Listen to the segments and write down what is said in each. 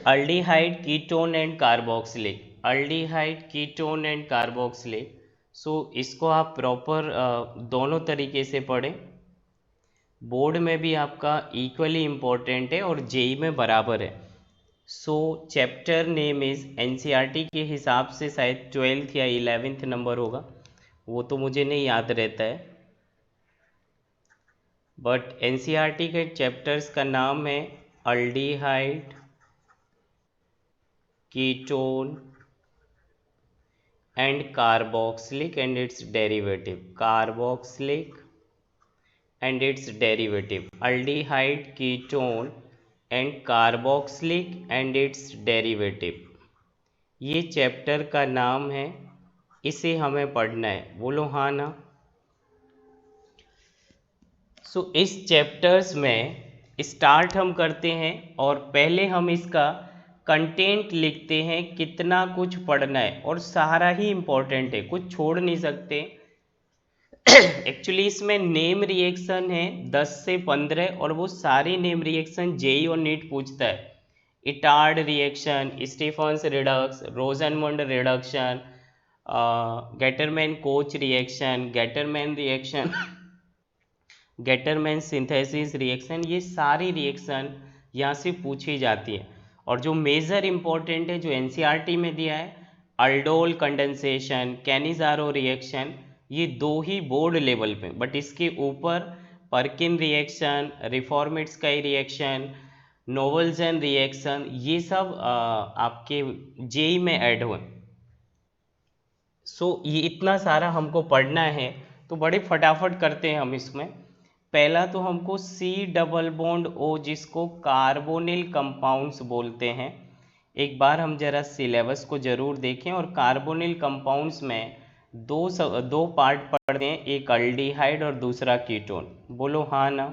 Aldehyde ketone and carboxylic, aldehyde ketone and carboxylic. So इसको आप proper दोनों तरीके से पढ़ें। बोर्ड में भी आपका इक्वली इम्पोर्टेंट है और जेई में बराबर है। सो चैप्टर नेम इज़, एनसीईआरटी के हिसाब से शायद 12th या 11th नंबर होगा, वो तो मुझे नहीं याद रहता है, बट एनसीईआरटी के चैप्टर्स का नाम है aldehyde ketone and carboxylic and its derivative, carboxylic and its derivative, aldehyde ketone and carboxylic and its derivative, ये चैप्टर का नाम है। इसे हमें पढ़ना है, बोलो हाँ ना। सो इस चैप्टर्स में स्टार्ट हम करते हैं और पहले हम इसका कंटेंट लिखते हैं, कितना कुछ पढ़ना है और सारा ही इम्पोर्टेंट है, कुछ छोड़ नहीं सकते। एक्चुअली इसमें नेम रिएक्शन है 10 से 15 और वो सारे नेम रिएक्शन जेई और नीट पूछता है। Etard reaction, Stephen's reduction, Rosenmund reduction, Gattermann Koch reaction, Gattermann reaction, Gattermann synthesis reaction, ये सारी रिएक्शन यहाँ से पूछी जाती है। और जो मेजर इम्पोर्टेंट है जो एनसीईआरटी में दिया है, अल्डोल कंडेंसेशन, कैनिजारो रिएक्शन, ये दो ही बोर्ड लेवल पे, बट इसके ऊपर पर्किन रिएक्शन, रिफॉर्मिट्सकाई रिएक्शन, नोवल्जन रिएक्शन, ये सब आपके जेई में ऐड हुए। सो ये इतना सारा हमको पढ़ना है, तो बड़े फटाफट करते हैं हम इसमें। पहला तो हमको सी डबल बॉन्ड ओ, जिसको कार्बोनिल कंपाउंड्स बोलते हैं, एक बार हम जरा सिलेबस को जरूर देखें। और कार्बोनिल कंपाउंड्स में दो पार्ट पढ़ते हैं, एक अल्डिहाइड और दूसरा कीटोन, बोलो हाँ ना।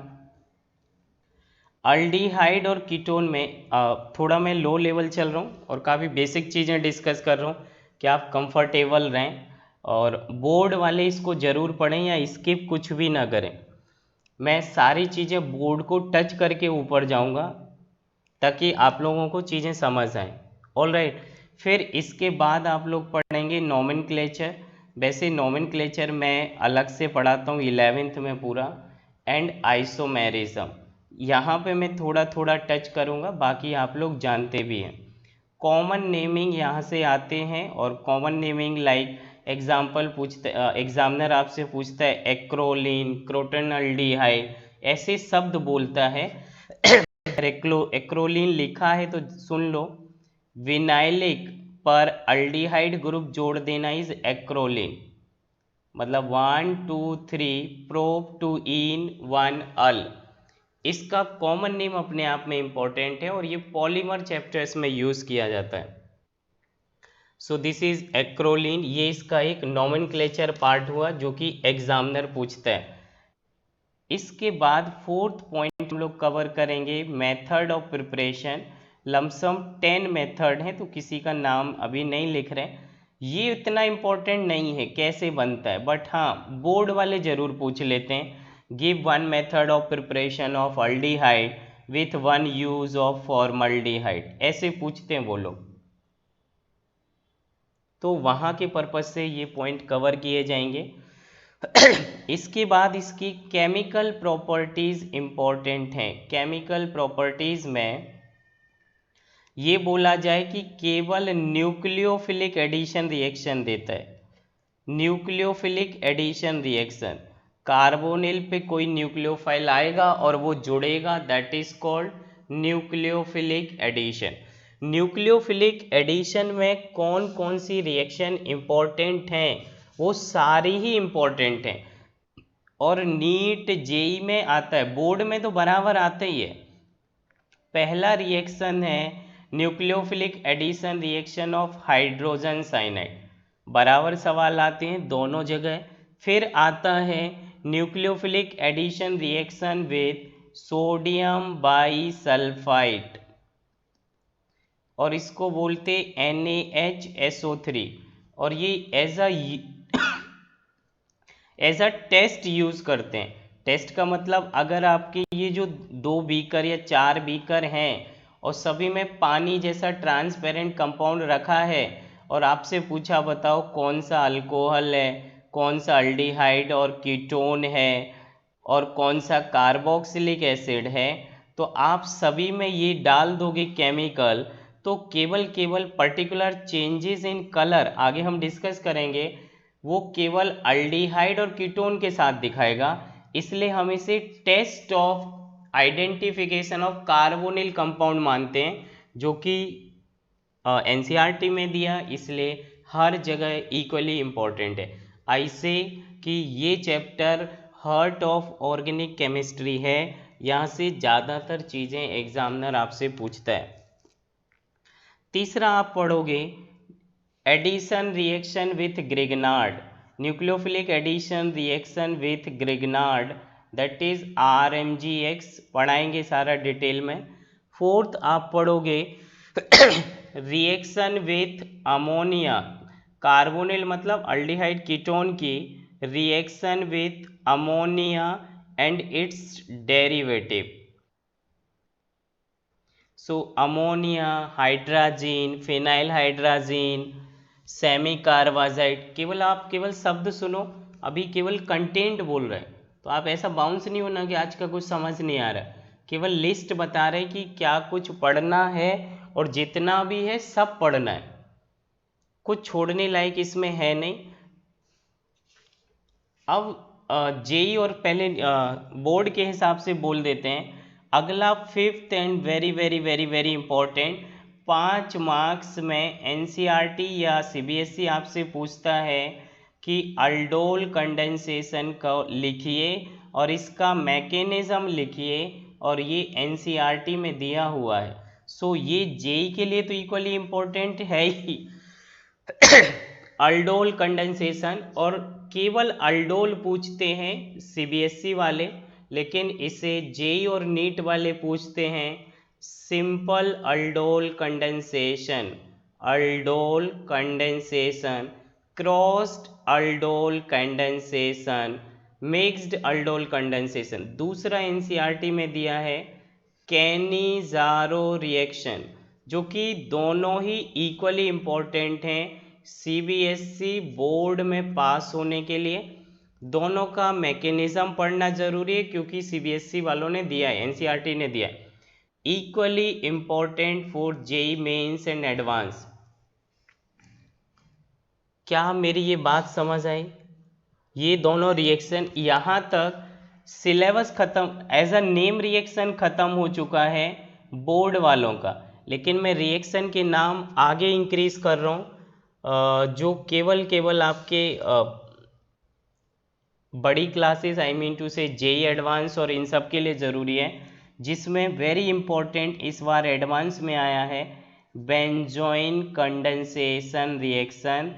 अल्डिहाइड और कीटोन में थोड़ा मैं लो लेवल चल रहा हूँ और काफ़ी बेसिक चीज़ें डिस्कस कर रहा हूँ कि आप कंफर्टेबल रहें, और बोर्ड वाले इसको ज़रूर पढ़ें या स्किप कुछ भी ना करें। मैं सारी चीज़ें बोर्ड को टच करके ऊपर जाऊँगा ताकि आप लोगों को चीज़ें समझ आएँ। ऑल राइट, फिर इसके बाद आप लोग पढ़ेंगे नोमेनक्लेचर। वैसे नोमेनक्लेचर मैं अलग से पढ़ाता हूँ 11th में पूरा, एंड आइसोमेरिज्म, यहाँ पे मैं थोड़ा थोड़ा टच करूँगा, बाकी आप लोग जानते भी हैं। कॉमन नेमिंग यहाँ से आते हैं, और कॉमन नेमिंग लाइक एग्जाम्पल पूछते, एग्जामिनर आपसे पूछता है एक्रोलिन, क्रोटोनल्डिहाइड, ऐसे शब्द बोलता है। एक्रोलिन लिखा है तो सुन लो, विनाइलिक पर अल्डिहाइड ग्रुप जोड़ देना इज एक्रोलिन, मतलब 1 2 3 प्रोप टू इन 1 अल। इसका कॉमन नेम अपने आप में इंपॉर्टेंट है और ये पॉलीमर चैप्टर्स में यूज किया जाता है। सो दिस इज एक्रोलिन, ये इसका एक नॉमेनक्लेचर पार्ट हुआ जो कि एग्जामिनर पूछता है। इसके बाद फोर्थ पॉइंट हम लोग कवर करेंगे method of preparation. Lump sum 10 method हैं, तो किसी का नाम अभी नहीं लिख रहे, ये इतना इम्पोर्टेंट नहीं है कैसे बनता है, बट हाँ बोर्ड वाले जरूर पूछ लेते हैं। Give one method of preparation of aldehyde with one use of formaldehyde, ऐसे पूछते हैं वो लोग, तो वहाँ के पर्पज से ये पॉइंट कवर किए जाएंगे। इसके बाद इसकी केमिकल प्रॉपर्टीज इंपॉर्टेंट हैं। केमिकल प्रॉपर्टीज में ये बोला जाए कि केवल न्यूक्लियोफिलिक एडिशन रिएक्शन देता है, न्यूक्लियोफिलिक एडिशन रिएक्शन, कार्बोनिल पे कोई न्यूक्लियोफाइल आएगा और वो जुड़ेगा, that is called nucleophilic addition. Nucleophilic addition में कौन कौन सी रिएक्शन इंपॉर्टेंट हैं, वो सारी ही इंपॉर्टेंट हैं, और नीट जेई में आता है, बोर्ड में तो बराबर आता ही है। पहला रिएक्शन है nucleophilic addition reaction of hydrogen cyanide, बराबर सवाल आते हैं दोनों जगह। फिर आता है nucleophilic addition reaction with sodium bisulphite, और इसको बोलते NaHSO3, और ये एज अ टेस्ट यूज करते हैं। टेस्ट का मतलब अगर आपके ये जो 2 बीकर या 4 बीकर हैं और सभी में पानी जैसा ट्रांसपेरेंट कंपाउंड रखा है और आपसे पूछा बताओ कौन सा अल्कोहल है, कौन सा अल्डिहाइड और कीटोन है और कौन सा कार्बोक्सिलिक एसिड है, तो आप सभी में ये डाल दोगे केमिकल तो केवल पर्टिकुलर चेंजेस इन कलर आगे हम डिस्कस करेंगे, वो केवल अल्डिहाइड और कीटोन के साथ दिखाएगा। इसलिए हम इसे test of identification of carbonyl compound मानते हैं, जो कि एनसीईआरटी में दिया, इसलिए हर जगह इक्वली इम्पोर्टेंट है। ऐसे कि ये chapter heart of organic chemistry है, यहाँ से ज़्यादातर चीज़ें एग्जामिनर आपसे पूछता है। तीसरा आप पढ़ोगे addition reaction with Grignard, nucleophilic addition reaction with Grignard, that is RMGX, पढ़ाएंगे सारा डिटेल में। फोर्थ आप पढ़ोगे रिएक्शन विथ अमोनिया, कार्बोनिल मतलब अल्डिहाइड कीटोन की reaction with ammonia and its derivative. So ammonia, hydrazine, phenyl hydrazine, semicarbazide, केवल आप केवल शब्द सुनो, अभी केवल कंटेंट बोल रहे हैं, तो आप ऐसा बाउंस नहीं होना कि आज का कुछ समझ नहीं आ रहा, केवल लिस्ट बता रहे कि क्या कुछ पढ़ना है और जितना भी है सब पढ़ना है, कुछ छोड़ने लायक इसमें है नहीं। अब जेई और पहले बोर्ड के हिसाब से बोल देते हैं। अगला fifth and very very very very important, 5 marks में एनसीईआरटी या सीबीएसई आपसे पूछता है कि अल्डोल कंडेंसेशन को लिखिए और इसका मैकेनिज्म लिखिए, और ये एनसीईआरटी में दिया हुआ है। सो ये जेई के लिए तो इक्वली इम्पोर्टेंट है ही अल्डोल कंडेंसेशन, और केवल अल्डोल पूछते हैं सीबीएसई वाले, लेकिन इसे जेई और नीट वाले पूछते हैं simple aldol condensation, aldol condensation, crossed aldol condensation, mixed aldol condensation. दूसरा एनसीईआरटी में दिया है कैनिज़ारो रिएक्शन, जो कि दोनों ही इक्वली इम्पोर्टेंट हैं सीबीएसई बोर्ड में पास होने के लिए। दोनों का मैकेनिज्म पढ़ना जरूरी है क्योंकि सीबीएसई वालों ने दिया है, एनसीईआरटी ने दिया है। Equally important for JEE mains and advance. क्या मेरी ये बात समझ आई? ये दोनों रिएक्शन यहाँ तक सिलेबस खत्म, एज अ नेम रिएक्शन खत्म हो चुका है बोर्ड वालों का, लेकिन मैं रिएक्शन के नाम आगे इंक्रीज कर रहा हूँ जो केवल आपके बड़ी क्लासेस आई मीन टू से जेई एडवांस और इन सब के लिए ज़रूरी है, जिसमें वेरी इंपॉर्टेंट इस बार एडवांस में आया है benzoin condensation reaction,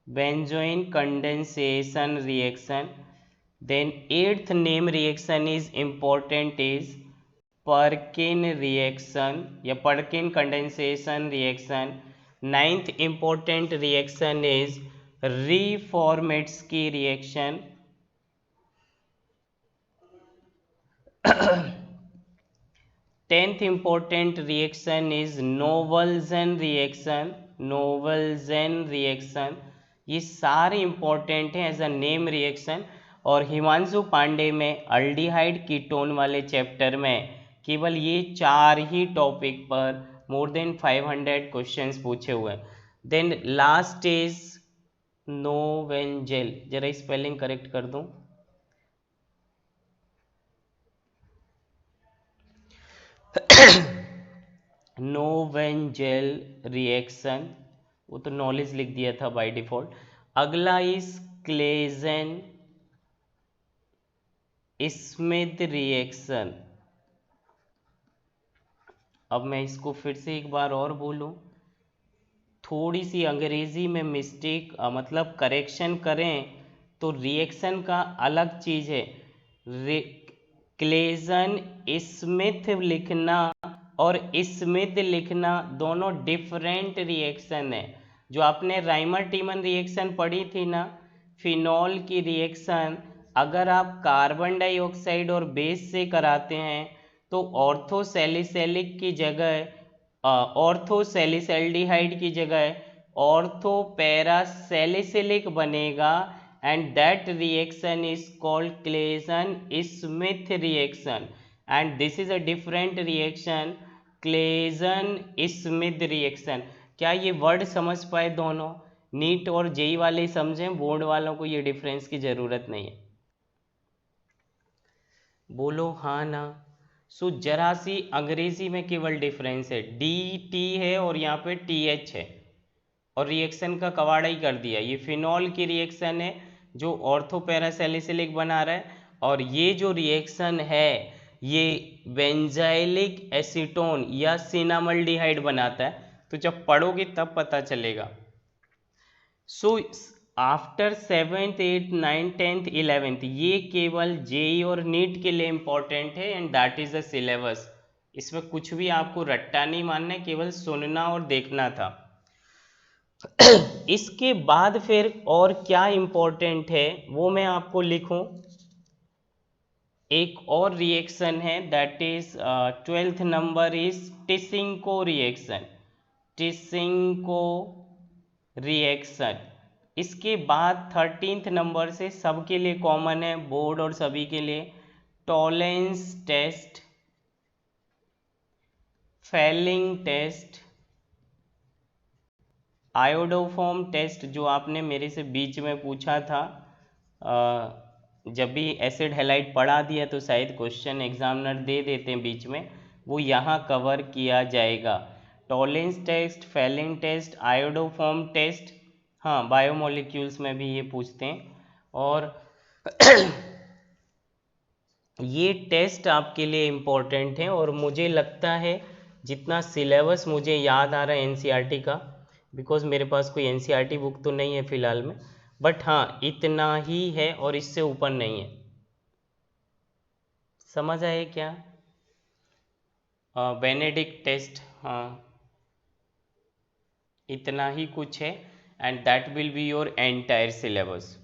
benzoin condensation reaction. Then eighth name reaction is important is Perkin reaction या Perkin condensation reaction. Ninth important reaction is Reformatsky reaction. 10th important reaction is Novelson reaction, Novelson reaction. ये सारे important हैं as a name reaction. और हिमांशु पांडे में aldehyde ketone वाले chapter में केवल ये 4 ही टॉपिक पर मोर देन 500 क्वेश्चंस पूछे हुए हैं। देन लास्ट इज नोवेंजेल, जरा स्पेलिंग करेक्ट कर दूं, नोवेंजेल रिएक्शन, वो तो नॉलेज लिख दिया था बाय डिफॉल्ट। अगला इज क्लेजन स्मिथ रिएक्शन। अब मैं इसको फिर से एक बार और बोलूं, थोड़ी सी अंग्रेजी में मिस्टेक मतलब करेक्शन करें तो रिएक्शन का अलग चीज़ है, क्लेजन स्मिथ लिखना और स्मिथ लिखना दोनों डिफरेंट रिएक्शन है। जो आपने राइमर टीमन रिएक्शन पढ़ी थी ना, फिनॉल की रिएक्शन अगर आप कार्बन डाइऑक्साइड और बेस से कराते हैं तो ऑर्थोसैलिसैलिक की जगह ऑर्थोसैलिसैल्डिहाइड की जगह ऑर्थोपैरासैलिसिलिक बनेगा and that reaction is called Claisen Smith reaction and this is a different reaction Claisen Smith reaction. क्या ये वर्ड समझ पाए दोनों? नीट और जेई वाले समझें, बोर्ड वालों को ये डिफरेंस की ज़रूरत नहीं है। बोलो हाँ ना। सो जरा सी अंग्रेजी में केवल डिफरेंस है, डी टी है और यहाँ पे टी एच है और रिएक्शन का कवाड़ा ही कर दिया। ये फिनॉल की रिएक्शन है जो ऑर्थोपैरासैलिसिलिक बना रहा है और ये जो रिएक्शन है ये बेंजाइलिक एसीटोन या सिनामल्डिहाइड बनाता है। तो जब पढ़ोगे तब पता चलेगा। So after 7th 8th 9th 10th 11th ये केवल जेई और नीट के लिए इम्पोर्टेंट है and that is the syllabus. इसमें कुछ भी आपको रट्टा नहीं मानना है, केवल सुनना और देखना था। इसके बाद फिर और क्या इम्पोर्टेंट है वो मैं आपको लिखूं। एक और रिएक्शन है that is 12th number is Tishchenko reaction. Tishchenko reaction. इसके बाद 13th नंबर से सबके लिए कॉमन है, बोर्ड और सभी के लिए, Tollens test, Fehling test, iodoform test जो आपने मेरे से बीच में पूछा था। जब भी एसिड हैलाइड पढ़ा दिया तो शायद क्वेश्चन एग्जामिनर दे देते हैं बीच में, वो यहाँ कवर किया जाएगा। Tollens test, Fehling test, iodoform test, हाँ बायोमोलिक्यूल्स में भी ये पूछते हैं। और ये टेस्ट आपके लिए इम्पोर्टेंट हैं और मुझे लगता है जितना सिलेबस मुझे याद आ रहा है एनसीईआरटी का, बिकॉज मेरे पास कोई एनसीईआरटी बुक तो नहीं है फ़िलहाल में, बट हाँ इतना ही है और इससे ऊपर नहीं है। समझ आए क्या? बेनेडिक्ट टेस्ट, हाँ इतना ही कुछ है and that will be your entire syllabus.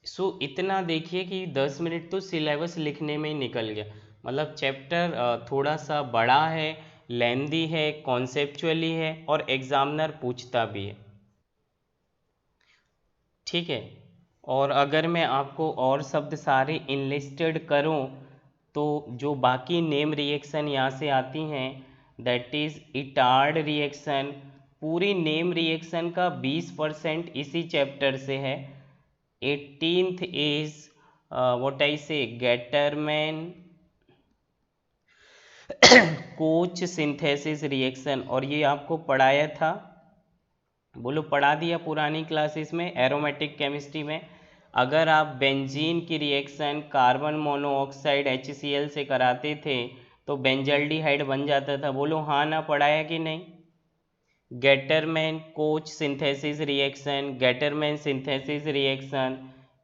So इतना देखिए कि 10 मिनट तो सिलेबस लिखने में ही निकल गया। मतलब चैप्टर थोड़ा सा बड़ा है, लेंदी है, कॉन्सेप्चुअली है और एग्जामिनर पूछता भी है। ठीक है। और अगर मैं आपको और शब्द सारे इनलिस्टेड करूं तो जो बाकी नेम रिएक्शन यहाँ से आती हैं दैट इज़ इटार्ड रिएक्शन। पूरी नेम रिएक्शन का 20% इसी चैप्टर से है। 18th is what I say Gatterman coach synthesis reaction, और ये आपको पढ़ाया था, बोलो पढ़ा दिया पुरानी क्लासेस में एरोमेटिक केमिस्ट्री में। अगर आप बेंजीन की रिएक्शन कार्बन मोनोऑक्साइड HCl से कराते थे तो बेंजल्डिहाइड बन जाता था। बोलो हाँ ना, पढ़ाया कि नहीं? Gattermann Koch synthesis reaction, Gattermann synthesis reaction,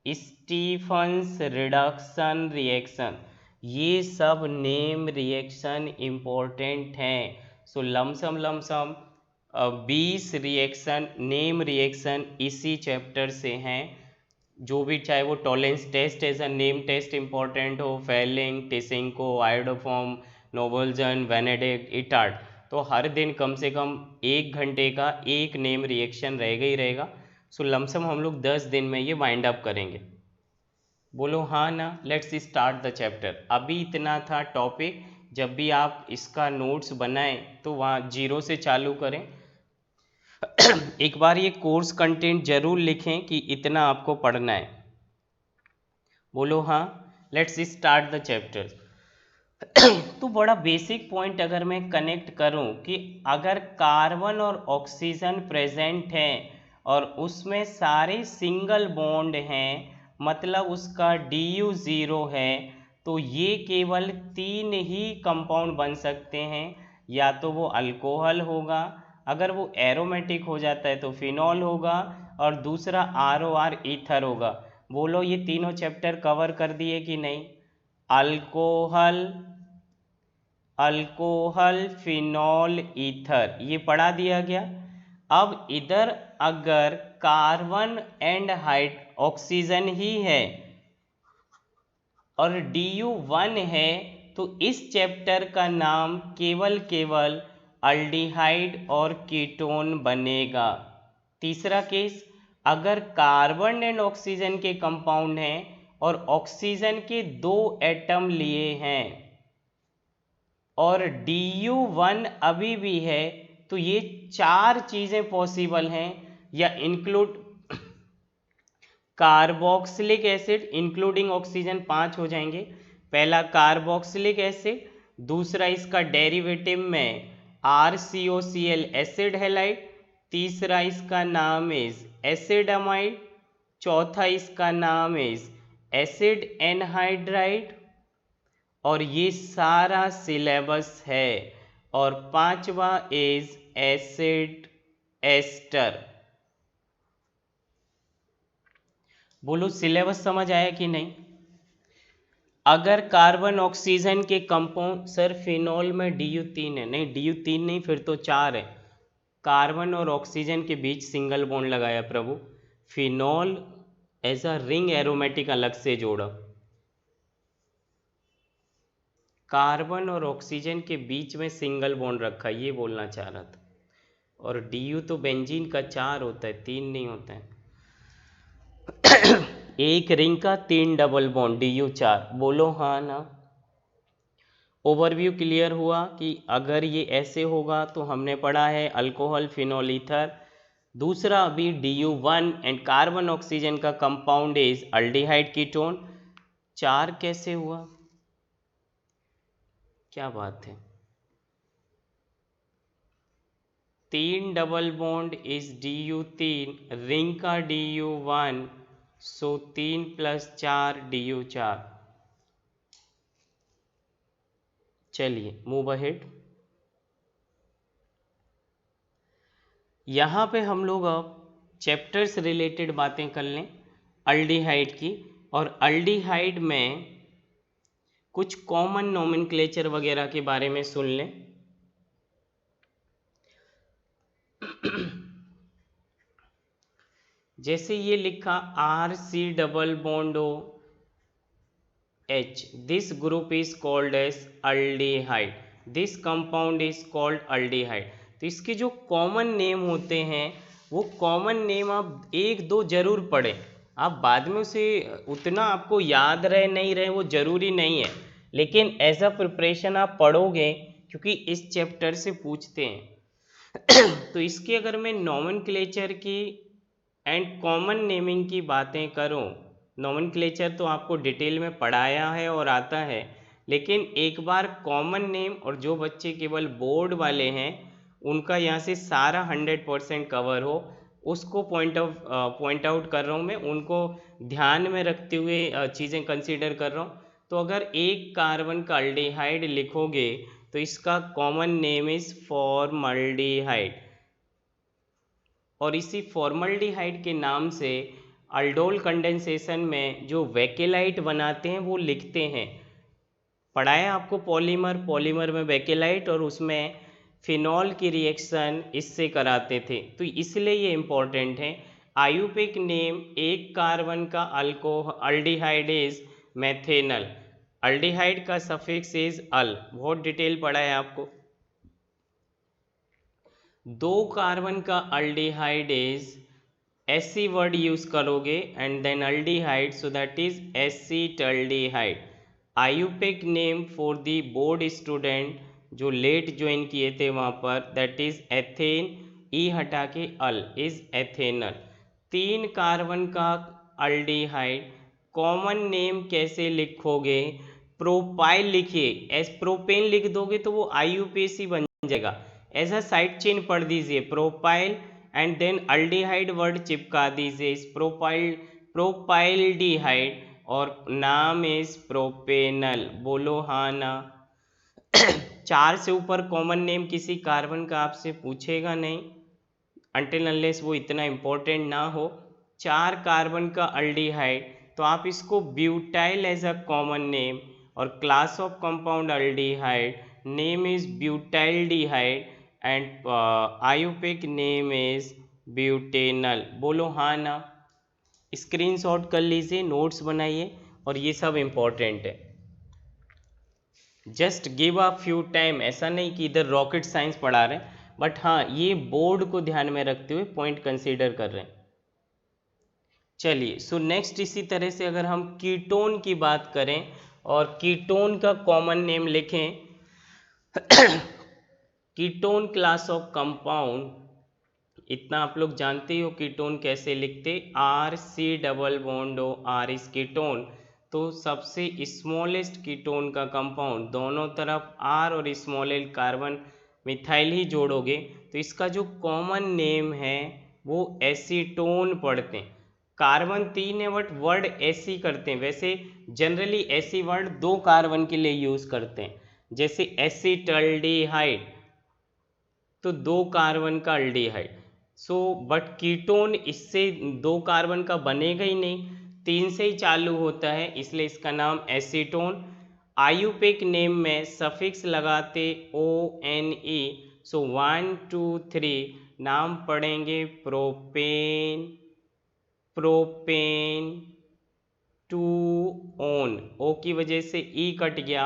Stephen's reduction reaction, ये सब नेम रिएक्शन इम्पोर्टेंट हैं। So lump sum 20 reaction name reaction इसी चैप्टर से हैं। जो भी चाहे वो Tollens test as a name test important हो, फेलिंग, टिसिंको, आयोडोफॉर्म, नोवल्जन, वेनेडिक्ट, इटार्ड, तो हर दिन कम से कम 1 घंटे का एक नेम रिएक्शन रहेगा ही रहेगा। सो लमसम हम लोग 10 दिन में ये वाइंड अप करेंगे। बोलो हाँ ना। Let's start the chapter. अभी इतना था टॉपिक। जब भी आप इसका नोट्स बनाएं तो वहाँ 0 से चालू करें। एक बार ये कोर्स कंटेंट जरूर लिखें कि इतना आपको पढ़ना है। बोलो हाँ। Let's start the chapter. तो बड़ा बेसिक पॉइंट अगर मैं कनेक्ट करूं कि अगर कार्बन और ऑक्सीजन प्रेजेंट है और उसमें सारे सिंगल बॉन्ड हैं, मतलब उसका DU 0 है, तो ये केवल 3 ही कंपाउंड बन सकते हैं। या तो वो अल्कोहल होगा, अगर वो एरोमेटिक हो जाता है तो फिनॉल होगा, और दूसरा ROR ईथर होगा। बोलो ये तीनों चैप्टर कवर कर दिए कि नहीं? अल्कोहल, अल्कोहल, फिनॉल, ईथर, ये पढ़ा दिया गया। अब इधर अगर कार्बन एंड ऑक्सीजन ही है और DU 1 है तो इस चैप्टर का नाम केवल अल्डिहाइड और कीटोन बनेगा। तीसरा केस, अगर कार्बन एंड ऑक्सीजन के कंपाउंड हैं और ऑक्सीजन के 2 एटम लिए हैं और DU1 अभी भी है, तो ये 4 चीज़ें पॉसिबल हैं, या include carboxylic acid including oxygen 5 हो जाएंगे। पहला कार्बोक्सिलिक एसिड, दूसरा इसका डेरिवेटिव में RCOCl एसिड हैलाइड, तीसरा इसका नाम इज एसिड अमाइड, चौथा इसका नाम इज एसिड एनहाइड्राइड, और ये सारा सिलेबस है। और पांचवा इज एसिड एस्टर। बोलो सिलेबस समझ आया कि नहीं? अगर कार्बन ऑक्सीजन के कंपाउंड, सर फिनॉल में DU3 है, नहीं DU3 नहीं, फिर तो 4 है। कार्बन और ऑक्सीजन के बीच सिंगल बॉन्ड लगाया प्रभु, phenol as a ring aromatic अलग से जोड़ा। कार्बन और ऑक्सीजन के बीच में सिंगल बॉन्ड रखा, ये बोलना चाह रहा था। और DU तो बेंजीन का 4 होता है, 3 नहीं होता है। एक रिंग का 3 डबल बॉन्ड, DU4। बोलो हाँ ना। ओवरव्यू क्लियर हुआ कि अगर ये ऐसे होगा तो हमने पढ़ा है अल्कोहल फिनॉल ईथर। दूसरा अभी DU1 एंड कार्बन ऑक्सीजन का कंपाउंड इज अल्डिहाइड कीटोन। 4 कैसे हुआ? क्या बात है। 3 double bond is DU3, ring का DU1, सो 3 + 4 DU4। चलिए मूव अहेड। यहाँ पे हम लोग अब चैप्टर से रिलेटेड बातें कर लें अल्डिहाइड की, और अल्डिहाइड में कुछ कॉमन नोमेनक्लेचर वगैरह के बारे में सुन लें। जैसे ये लिखा RC double bond OH, this group is called as aldehyde, this compound is called aldehyde. तो इसके जो कॉमन नेम होते हैं वो कॉमन नेम आप 1-2 जरूर पढ़ें। आप बाद में उसे उतना आपको याद रहे नहीं रहे वो ज़रूरी नहीं है, लेकिन एज अ प्रिपरेशन आप पढ़ोगे क्योंकि इस चैप्टर से पूछते हैं। तो इसकी अगर मैं नोमेनक्लेचर की एंड कॉमन नेमिंग की बातें करूं, नोमेनक्लेचर तो आपको डिटेल में पढ़ाया है और आता है, लेकिन एक बार कॉमन नेम, और जो बच्चे केवल बोर्ड वाले हैं उनका यहाँ से सारा 100% कवर हो, उसको पॉइंट आउट कर रहा हूँ मैं, उनको ध्यान में रखते हुए चीज़ें कंसीडर कर रहा हूँ। तो अगर एक कार्बन का अल्डिहाइड लिखोगे तो इसका कॉमन नेम इज़ फॉर्मल्डिहाइड, और इसी फॉर्मल्डिहाइड के नाम से अल्डोल कंडेंसेशन में जो वेकेलाइट बनाते हैं वो लिखते हैं। पढ़ाया आपको पॉलीमर में वेकेलाइट, और उसमें फिनॉल की रिएक्शन इससे कराते थे, तो इसलिए ये इम्पोर्टेंट है। आयुपिक नेम एक कार्बन का अल्डिहाइड इज मेथेनल, अल्डिहाइड का सफिक्स इज अल, बहुत डिटेल पढ़ा है आपको। 2 कार्बन का aldehyde is acet word use करोगे and then aldehyde, so that is acetaldehyde. IUPAC name for the board student जो लेट ज्वाइन किए थे वहाँ पर, दैट इज एथेन, ई हटा के अल इज एथेनल। 3 कार्बन का अल्डिहाइड कॉमन नेम कैसे लिखोगे? प्रोपाइल लिखिए, एस प्रोपेन लिख दोगे तो वो IUPAC बन जाएगा। ऐसा साइड चेन पढ़ दीजिए, propyl and then aldehyde word चिपका दीजिए इस प्रोपाइलडिहाइड, और नाम इज प्रोपेनल। बोलो हाँ ना। 4 से ऊपर कॉमन नेम किसी कार्बन का आपसे पूछेगा नहीं अनटिल अनलेस वो इतना इम्पोर्टेंट ना हो। 4 कार्बन का अल्डिहाइड, तो आप इसको butyl as a common name, और class of compound aldehyde, name is butyraldehyde, and IUPAC name is butanal. बोलो हाँ ना। स्क्रीनशॉट कर लीजिए, नोट्स बनाइए, और ये सब इम्पोर्टेंट है। Just give a few time, ऐसा नहीं कि इधर रॉकेट साइंस पढ़ा रहे हैं, बट हाँ ये बोर्ड को ध्यान में रखते हुए पॉइंट कंसीडर कर रहे हैं। चलिए, सो नेक्स्ट इसी तरह से अगर हम कीटोन की बात करें और कीटोन का कॉमन नेम लिखें, कीटोन क्लास ऑफ कंपाउंड, इतना आप लोग जानते ही हो कीटोन कैसे लिखते, R C double bond O R is ketone. तो सबसे स्मॉलेस्ट कीटोन का कंपाउंड, दोनों तरफ आर और स्मॉल एल कार्बन मिथाइल ही जोड़ोगे तो इसका जो कॉमन नेम है वो एसीटोन पढ़ते हैं। कार्बन 3 है बट वर्ड ऐसी करते हैं, वैसे जनरली ऐसी वर्ड 2 कार्बन के लिए यूज करते हैं, जैसे एसीटल्डिहाइड तो 2 कार्बन का अल्डिहाइड। सो बट कीटोन इससे 2 कार्बन का बनेगा ही नहीं, 3 से ही चालू होता है, इसलिए इसका नाम एसीटोन। आयुपेक नेम में सफिक्स लगाते ओ एन ई, सो 1 2 3 नाम पढ़ेंगे प्रोपेन, प्रोपेन टू ओन, ओ की वजह से ई कट गया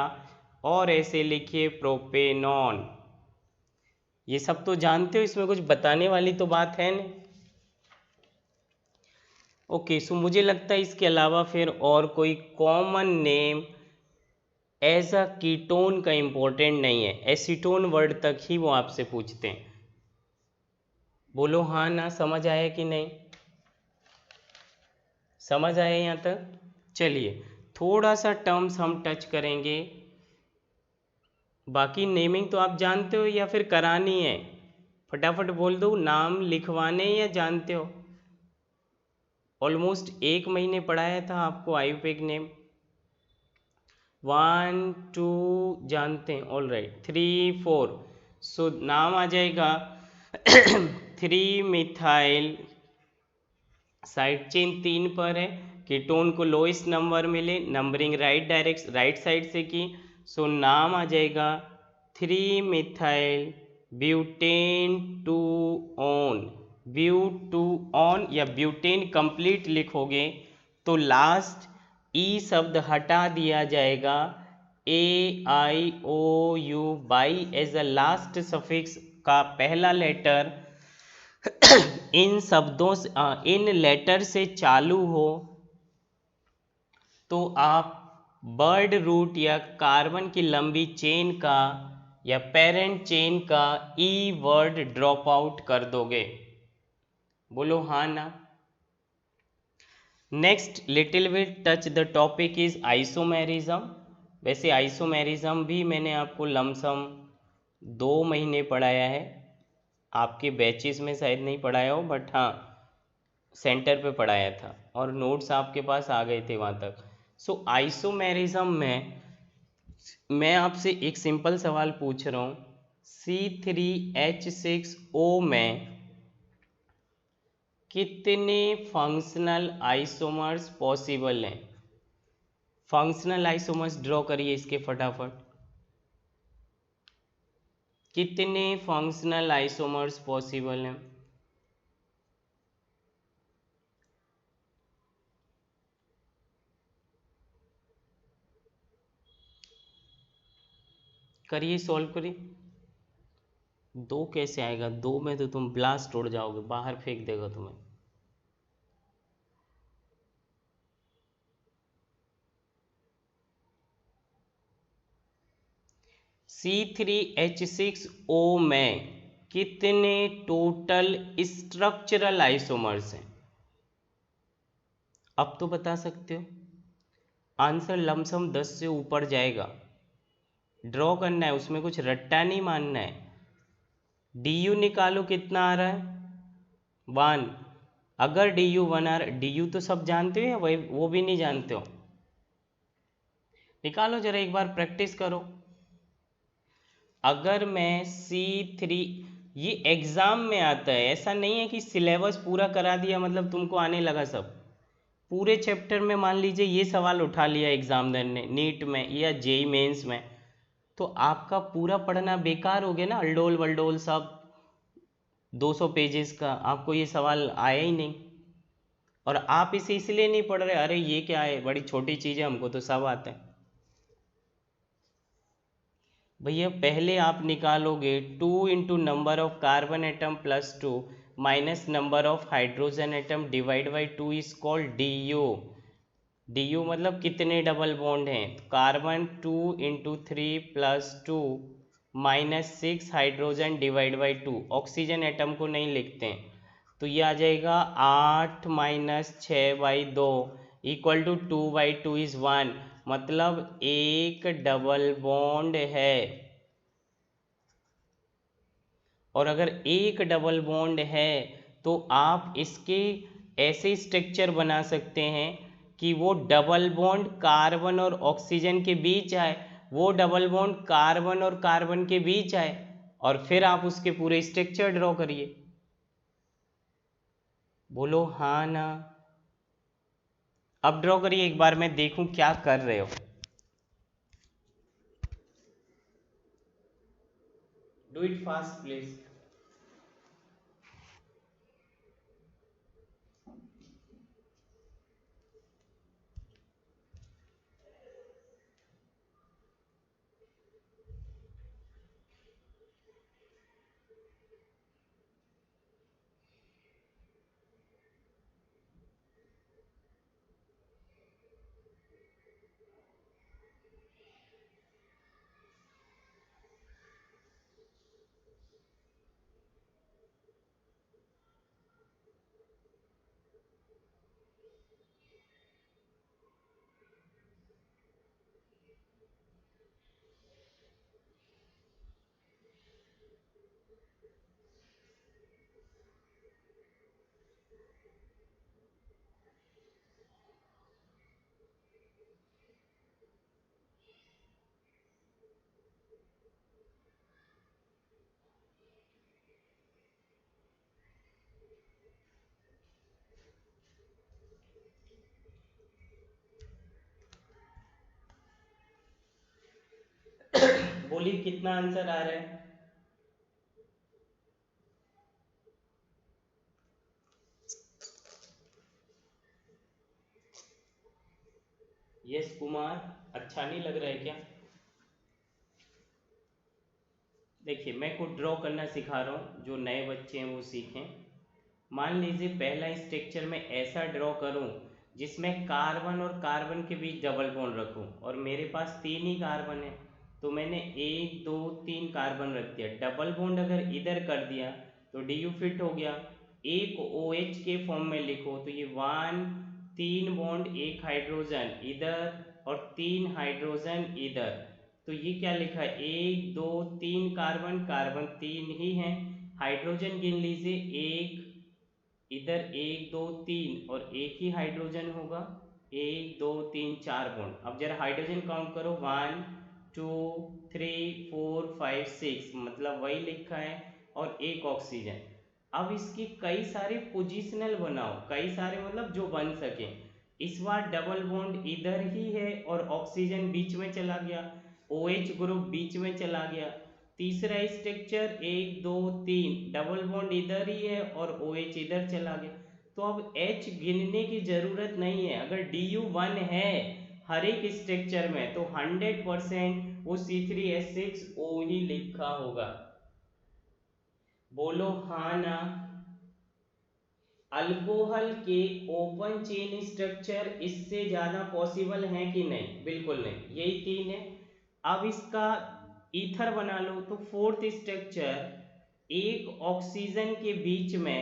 और ऐसे लिखिए प्रोपेनॉन। ये सब तो जानते हो, इसमें कुछ बताने वाली तो बात है नहीं। ओके, सो मुझे लगता है इसके अलावा फिर और कोई common name as a ketone का इम्पोर्टेंट नहीं है, एसीटोन वर्ड तक ही वो आपसे पूछते हैं। बोलो हाँ ना, समझ आया कि नहीं, समझ आया यहाँ तक। चलिए थोड़ा सा टर्म्स हम टच करेंगे, बाकी नेमिंग तो आप जानते हो या फिर करानी है, फटाफट बोल दो, नाम लिखवाने या जानते हो। ऑलमोस्ट 1 महीने पढ़ाया था आपको आयुपेक नेम, 1 2 जानते हैं, ऑल राइट, 3 4, सो नाम आ जाएगा 3 मिथाइल, साइड चेन 3 पर है, कीटोन को लोएस्ट नंबर मिले, नंबरिंग राइट साइड से की, सो नाम आ जाएगा 3 methyl butane two one, butanone या ब्यूटेन कंप्लीट लिखोगे तो लास्ट ई शब्द हटा दिया जाएगा, A I O U by as a last suffix का पहला लेटर इन शब्दों से इन लेटर से चालू हो तो आप बर्ड रूट या कार्बन की लंबी चेन का या पेरेंट चेन का ई वर्ड ड्रॉप आउट कर दोगे। बोलो हाँ ना। Next little bit touch the topic is isomerism. वैसे आइसोमेरिज्म भी मैंने आपको लमसम 2 महीने पढ़ाया है, आपके बैचेस में शायद नहीं पढ़ाया हो बट हाँ सेंटर पे पढ़ाया था और नोट्स आपके पास आ गए थे वहाँ तक। सो आइसोमेरिज्म में मैं आपसे एक सिंपल सवाल पूछ रहा हूँ, C3H6O में कितने फंक्शनल आइसोमर्स पॉसिबल हैं? फंक्शनल आइसोमर्स ड्रॉ करिए इसके फटाफट, कितने फंक्शनल आइसोमर्स पॉसिबल हैं? करिए, सॉल्व करिए। 2 कैसे आएगा, 2 में तो तुम ब्लास्ट उड़ जाओगे, बाहर फेंक देगा तुम्हें। C3H6O में कितने टोटल स्ट्रक्चरल आइसोमर्स हैं? अब तो बता सकते हो, आंसर लमसम 10 से ऊपर जाएगा, ड्रॉ करना है, उसमें कुछ रट्टा नहीं मानना है। DU निकालो, कितना आ रहा है 1, अगर DU 1 आ रहा, DU तो सब जानते हो या वही वो भी नहीं जानते हो? निकालो जरा, एक बार प्रैक्टिस करो। अगर मैं C3, ये एग्ज़ाम में आता है, ऐसा नहीं है कि सिलेबस पूरा करा दिया मतलब तुमको आने लगा सब। पूरे चैप्टर में मान लीजिए ये सवाल उठा लिया एग्जामिनर ने नीट में या जेई मेंस में, तो आपका पूरा पढ़ना बेकार हो गया ना, अल्डोल वल्डोल सब 200 पेजेस का, आपको ये सवाल आया ही नहीं। और आप इसे इसलिए नहीं पढ़ रहे, अरे ये क्या है, बड़ी छोटी चीज़ है, हमको तो सब आता है। भैया पहले आप निकालोगे 2 into number of carbon atom plus 2 minus number of hydrogen atom divide by 2 is called D you. D you मतलब कितने डबल बॉन्ड हैं, carbon 2 into 3 + 2 -6 hydrogen divide by 2, oxygen atom को नहीं लिखते हैं, तो ये आ जाएगा 8 - 6/2 इक्वल टू 2/2 इज 1, मतलब एक डबल बॉन्ड है। और अगर एक डबल बॉन्ड है तो आप इसके ऐसे स्ट्रक्चर बना सकते हैं कि वो डबल बॉन्ड कार्बन और ऑक्सीजन के बीच आए, वो डबल बॉन्ड कार्बन और कार्बन के बीच आए, और फिर आप उसके पूरे स्ट्रक्चर ड्रॉ करिए। बोलो हाँ ना। अब ड्रॉ करिए एक बार, मैं देखूं क्या कर रहे हो। Do it fast please. बोलिए कितना आंसर आ रहा है। यस कुमार, अच्छा नहीं लग रहा है क्या? देखिए मैं कुछ ड्रॉ करना सिखा रहा हूँ, जो नए बच्चे हैं वो सीखें। मान लीजिए पहला स्ट्रक्चर में ऐसा ड्रॉ करूँ जिसमें कार्बन और कार्बन के बीच डबल बॉन्ड रखूँ, और मेरे पास 3 ही कार्बन है, तो मैंने 1 2 3 कार्बन रख दिया। डबल बॉन्ड अगर इधर कर दिया तो डी यू फिट हो गया। एक ओ एच के फॉर्म में लिखो तो ये 1 3 बॉन्ड, एक हाइड्रोजन इधर और 3 हाइड्रोजन इधर, तो ये क्या लिखा है, 1 2 3 कार्बन, कार्बन 3 ही है। हाइड्रोजन गिन लीजिए, एक इधर 1 2 3 और एक ही हाइड्रोजन होगा, 1 2 3 4 बॉन्ड। अब जरा हाइड्रोजन काउंट करो, 1 2 3 4 5 6, मतलब वही लिखा है, और एक ऑक्सीजन। अब इसकी कई सारे पोजिशनल बनाओ, कई सारे मतलब जो बन सके। इस बार डबल बॉन्ड इधर ही है और ऑक्सीजन बीच में चला गया, OH ग्रुप बीच में चला गया। तीसरा स्ट्रक्चर 1 2 3, डबल बॉन्ड इधर ही है और OH इधर चला गया। तो अब H गिनने की जरूरत नहीं है, अगर DU 1 है हर एक स्ट्रक्चर में तो 100% वो C3H6O ही लिखा होगा। बोलो हाँ ना। अल्कोहल के ओपन चेन स्ट्रक्चर इससे ज्यादा पॉसिबल है कि नहीं? बिल्कुल नहीं, यही 3 है। अब इसका ईथर बना लो तो फोर्थ स्ट्रक्चर, एक ऑक्सीजन के बीच में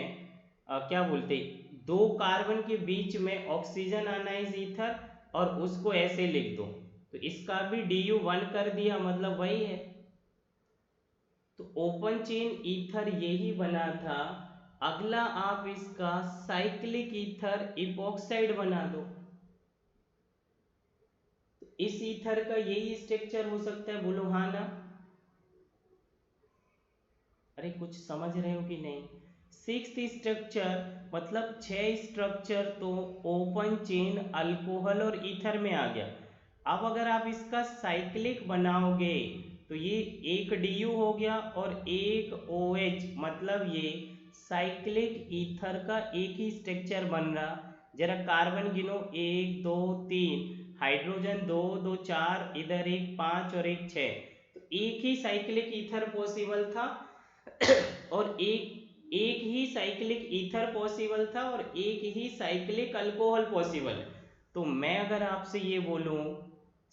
क्या बोलते, दो कार्बन के बीच में ऑक्सीजन आना इज ईथर, और उसको ऐसे लिख दो, तो इसका भी DU 1 कर दिया, मतलब वही है। तो ओपन चेन ईथर यही बना था। अगला आप इसका साइक्लिक ईथर इपॉक्साइड बना दो, तो इस ईथर का यही स्ट्रक्चर हो सकता है, बोलो हाँ ना। अरे कुछ समझ रहे हो कि नहीं? सिक्स्थ स्ट्रक्चर मतलब 6 स्ट्रक्चर तो ओपन चेन अल्कोहल और ईथर में आ गया। अब अगर आप इसका साइक्लिक बनाओगे तो ये एक DU हो गया और एक OH, मतलब ये साइक्लिक ईथर का एक ही स्ट्रक्चर बन रहा। जरा कार्बन गिनो, 1 2 3, हाइड्रोजन 2 2 4, इधर एक 5 और एक 6, तो एक ही साइक्लिक ईथर पॉसिबल था और एक ही साइक्लिक ईथर पॉसिबल था और एक ही साइक्लिक अल्कोहल पॉसिबल है। तो मैं अगर आपसे ये बोलूं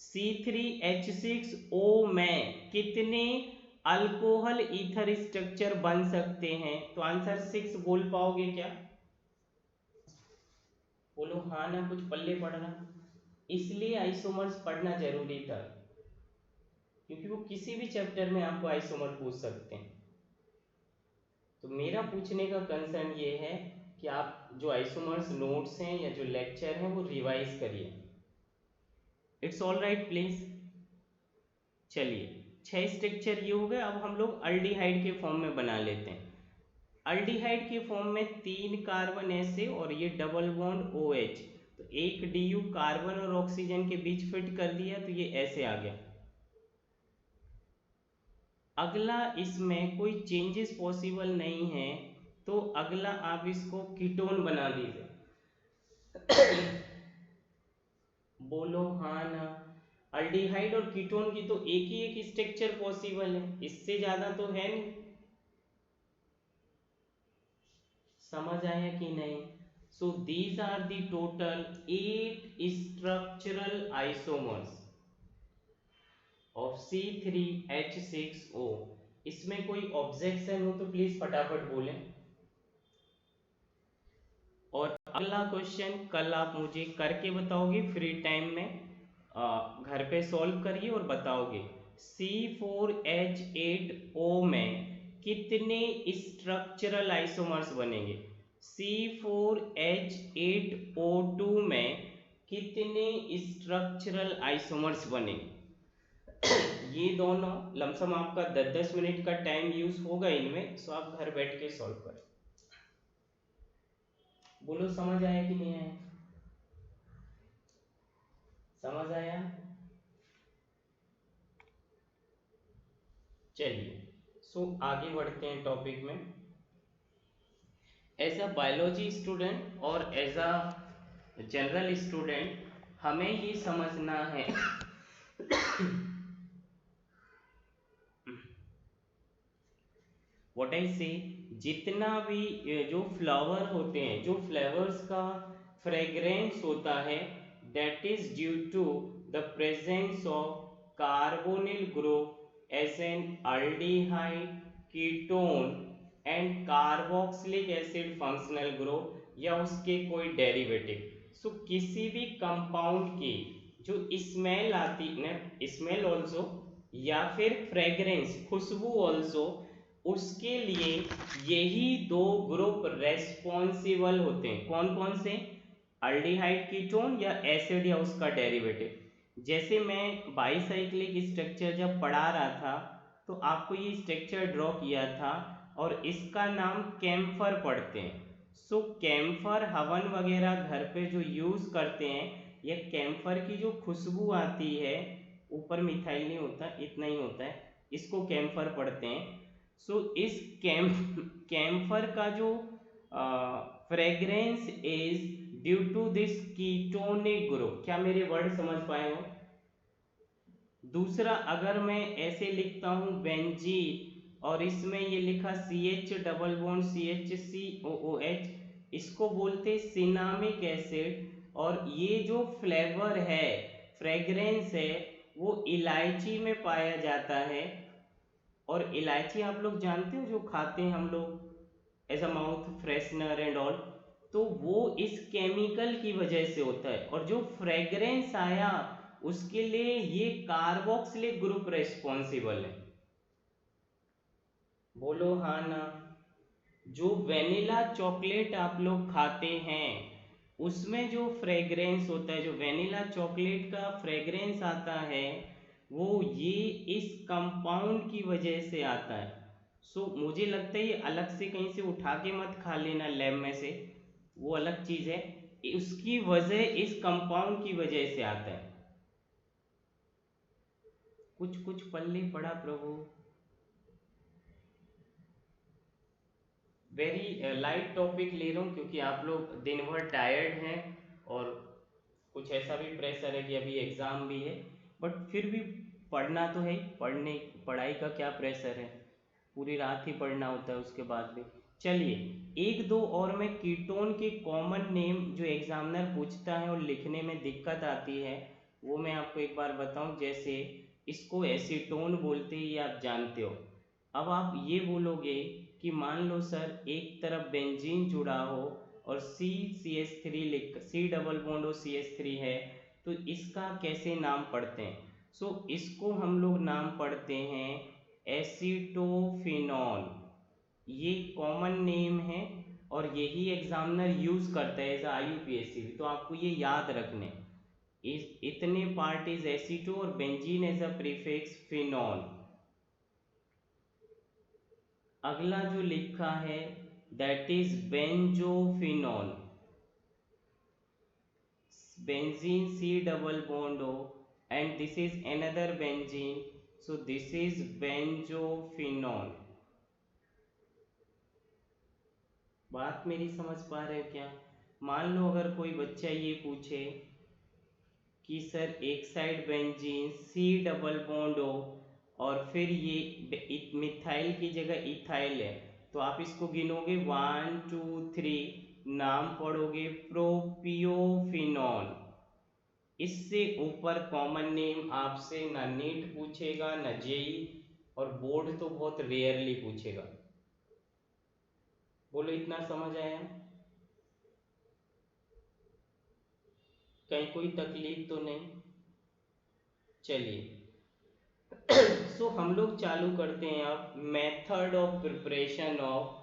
C3H6O में कितने अल्कोहल ईथर स्ट्रक्चर बन सकते हैं, तो आंसर 6 बोल पाओगे क्या? बोलो हाँ ना, कुछ पल्ले पड़ना। इसलिए आइसोमर्स पढ़ना जरूरी था, क्योंकि वो किसी भी चैप्टर में आपको आइसोमर पूछ सकते हैं। तो मेरा पूछने का कंसर्न ये है कि आप जो आइसोमर्स नोट्स हैं या जो लेक्चर हैं वो रिवाइज करिए। It's all right please. चलिए 6 स्ट्रक्चर ये हो गए। अब हम लोग अल्डिहाइड के फॉर्म में बना लेते हैं। अल्डिहाइड के फॉर्म में 3 कार्बन ऐसे और ये डबल बॉन्ड OH, तो एक DU कार्बन और ऑक्सीजन के बीच फिट कर दिया तो ये ऐसे आ गया। अगला इसमें कोई चेंजेस पॉसिबल नहीं है, तो अगला आप इसको कीटोन बना दीजिए। बोलो हाँ ना। अल्डिहाइड और कीटोन की तो एक ही एक स्ट्रक्चर पॉसिबल है, इससे ज्यादा तो है नहीं। समझ आया कि नहीं? So these are the total 8 structural isomers of C3H6O। इसमें कोई ऑब्जेक्शन हो तो प्लीज फटाफट बोलें। और अगला क्वेश्चन कल आप मुझे करके बताओगे फ्री टाइम में, घर पे सॉल्व करिए और बताओगे C4H8O में कितने स्ट्रक्चरल आइसोमर्स बनेंगे, C4H8O2 में कितने स्ट्रक्चरल आइसोमर्स बनेंगे। ये दोनों लमसम आपका 10-10 मिनट का टाइम यूज होगा इनमें, सो आप घर बैठ के सॉल्व करें। बोलो समझ आया कि नहीं आया? समझ आया? चलिए सो आगे बढ़ते हैं टॉपिक में। एज अ बायोलॉजी स्टूडेंट और एज अ जनरल स्टूडेंट हमें ये समझना है व्हाट आई से, जितना भी जो फ्लावर होते हैं, जो फ्लेवर्स का फ्रेग्रेंस होता है, that is due to the presence of carbonyl group as an aldehyde, ketone and carboxylic acid functional group या उसके कोई डेरिवेटिव। सो किसी भी कंपाउंड की जो स्मेल आती है, स्मेल ऑल्सो, या फिर फ्रेग्रेंस खुशबू ऑल्सो, उसके लिए यही दो ग्रुप रेस्पॉन्सिबल होते हैं। कौन कौन से? अल्डिहाइड, कीटोन या एसिड या उसका डेरिवेटिव। जैसे मैं बाईसाइक्लिक स्ट्रक्चर जब पढ़ा रहा था तो आपको ये स्ट्रक्चर ड्रॉ किया था और इसका नाम कैम्फर पढ़ते हैं। सो कैम्फर हवन वगैरह घर पे जो यूज करते हैं, या कैम्फर की जो खुशबू आती है, ऊपर मिथाइल नहीं होता, इतना ही होता है, इसको कैम्फर पढ़ते हैं। सो इस कैम्फर का जो fragrance is due to this ketonic group. क्या मेरे वर्ड समझ पाए हो? दूसरा, अगर मैं ऐसे लिखता हूं बेंजीन और इसमें ये लिखा CH डबल बॉन्ड CHCOOH, इसको बोलते सिनामिक एसिड। और ये जो फ्लेवर है, फ्रेग्रेंस है, वो इलायची में पाया जाता है। और इलायची आप लोग जानते हो जो खाते हैं हम लोग as a mouth freshener and all, तो वो इस केमिकल की वजह से होता है। और जो फ्रेग्रेंस आया उसके लिए ये कार्बोक्सिलिक ग्रुप रेस्पॉन्सिबल है। बोलो हाँ ना। जो वेनिला चॉकलेट आप लोग खाते हैं उसमें जो फ्रेग्रेंस होता है, जो वेनिला चॉकलेट का फ्रेग्रेंस आता है, वो ये इस कंपाउंड की वजह से आता है। सो मुझे लगता है ये अलग से कहीं से उठा के मत खा लेना लैब में से, वो अलग चीज है। उसकी वजह इस कंपाउंड की वजह से आता है। कुछ कुछ पल्ले पड़ा प्रभु। वेरी लाइट टॉपिक ले रहा हूँ क्योंकि आप लोग दिन भर टायर्ड हैं और कुछ ऐसा भी प्रेशर है कि अभी एग्जाम भी है, बट फिर भी पढ़ना तो है ही, पढ़ाई का क्या प्रेशर है, पूरी रात ही पढ़ना होता है उसके बाद भी। चलिए एक दो और मैं कीटोन के कॉमन नेम जो एग्जामिनर पूछता है और लिखने में दिक्कत आती है वो मैं आपको एक बार बताऊं। जैसे इसको एसीटोन बोलते हैं, ये आप जानते हो। अब आप ये बोलोगे कि मान लो सर एक तरफ बेंजीन जुड़ा हो और CH3 लिख C डबल बॉन्ड और CH3 है, तो इसका कैसे नाम पढ़ते हैं? इसको हम लोग नाम पढ़ते हैं एसीटोफिनॉल। ये कॉमन नेम है और यही एग्जामिनर यूज करता है एज IUPAC भी, तो आपको ये याद रखने। इतने पार्ट इज एसीटो और benzene as a prefix phenol. अगला जो लिखा है that is benzophenol, benzene C double bond O, and this is another benzene, so this is benzophenol। बात मेरी समझ पा रहे हो क्या? मान लो अगर कोई बच्चा ये पूछे कि सर एक side benzene C double bond O और फिर ये मिथाइल की जगह इथाइल है, तो आप इसको गिनोगे 1 2 3, नाम पढ़ोगे प्रोपियोफिनॉल। इससे ऊपर कॉमन नेम आपसे ना नीट पूछेगा ना जेई, और बोर्ड तो बहुत रेयरली पूछेगा। बोलो इतना समझ आया? कहीं कोई तकलीफ तो नहीं? चलिए हम लोग चालू करते हैं अब method of preparation of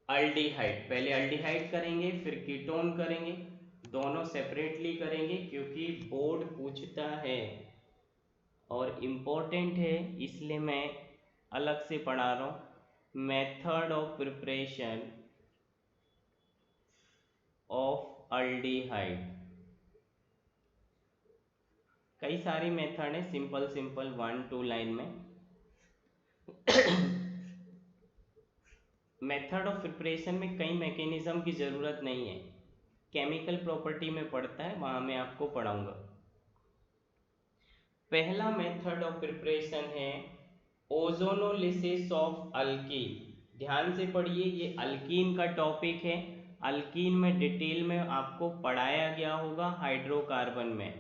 aldehyde. पहले अल्डिहाइड करेंगे फिर कीटोन करेंगे, दोनों सेपरेटली करेंगे क्योंकि बोर्ड पूछता है और इम्पोर्टेंट है, इसलिए मैं अलग से पढ़ा रहा हूँ। Method of preparation of aldehyde, कई सारी मेथड है, सिंपल 1-2 लाइन में। मेथड ऑफ प्रिपरेशन में कई मैकेनिज्म की ज़रूरत नहीं है, केमिकल प्रॉपर्टी में पढ़ता है, वहाँ मैं आपको पढ़ाऊँगा। पहला मेथड ऑफ प्रिपरेशन है ओजोनोलिसिस ऑफ अल्कीन। ध्यान से पढ़िए, ये अल्कीन का टॉपिक है। अल्कीन में डिटेल में आपको पढ़ाया गया होगा हाइड्रोकार्बन में।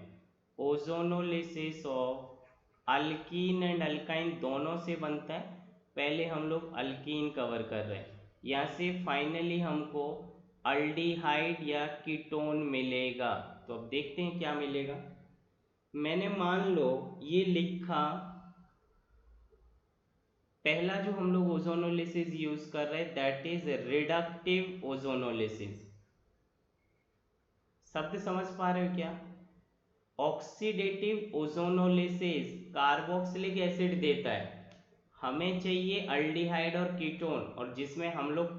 Ozonolysis of alkyne and alkyne दोनों से बनता है। पहले हम लोग अल्कीन कवर कर रहे हैं, यहाँ से फाइनली हमको अल्डिहाइड या कीटोन मिलेगा। तो अब देखते हैं क्या मिलेगा। मैंने मान लो ये लिखा, पहला जो हम लोग ओजोनोलिसिस यूज कर रहे हैं दैट इज रिडक्टिव ओजोनोलिसिस। शब्द समझ पा रहे हो क्या? ऑक्सीडेटिव ओजोनोलिसिस कार्बोक्सिलिक एसिड देता है, हमें चाहिए अल्डिहाइड और कीटोन, और जिसमें हम लोग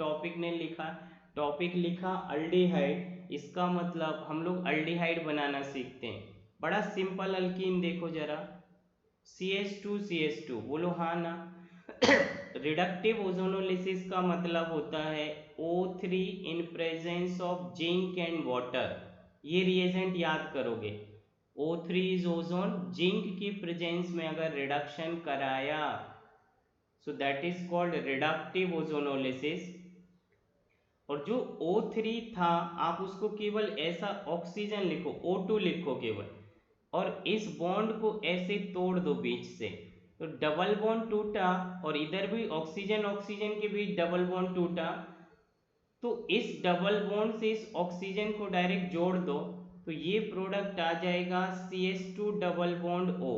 टॉपिक लिखा अल्डिहाइड, इसका मतलब हम लोग अल्डिहाइड बनाना सीखते हैं। बड़ा सिंपल अल्कीन देखो जरा, CH2 बोलो हाँ ना। रिडक्टिव ओजोनोलिसिस का मतलब होता है O3 in presence of zinc and water. ये रिएजेंट याद करोगे, O3 इज ओजोन, जिंक की प्रेजेंस में अगर रिडक्शन कराया सो that is called reductive ozonolysis. और जो O3 था आप उसको केवल ऐसा ऑक्सीजन लिखो, O2 लिखो केवल, और इस बॉन्ड को ऐसे तोड़ दो बीच से, तो डबल बॉन्ड टूटा और इधर भी ऑक्सीजन ऑक्सीजन के बीच डबल बॉन्ड टूटा, तो इस डबल बॉन्ड से इस ऑक्सीजन को डायरेक्ट जोड़ दो, तो ये प्रोडक्ट आ जाएगा CH2 डबल बॉन्ड O।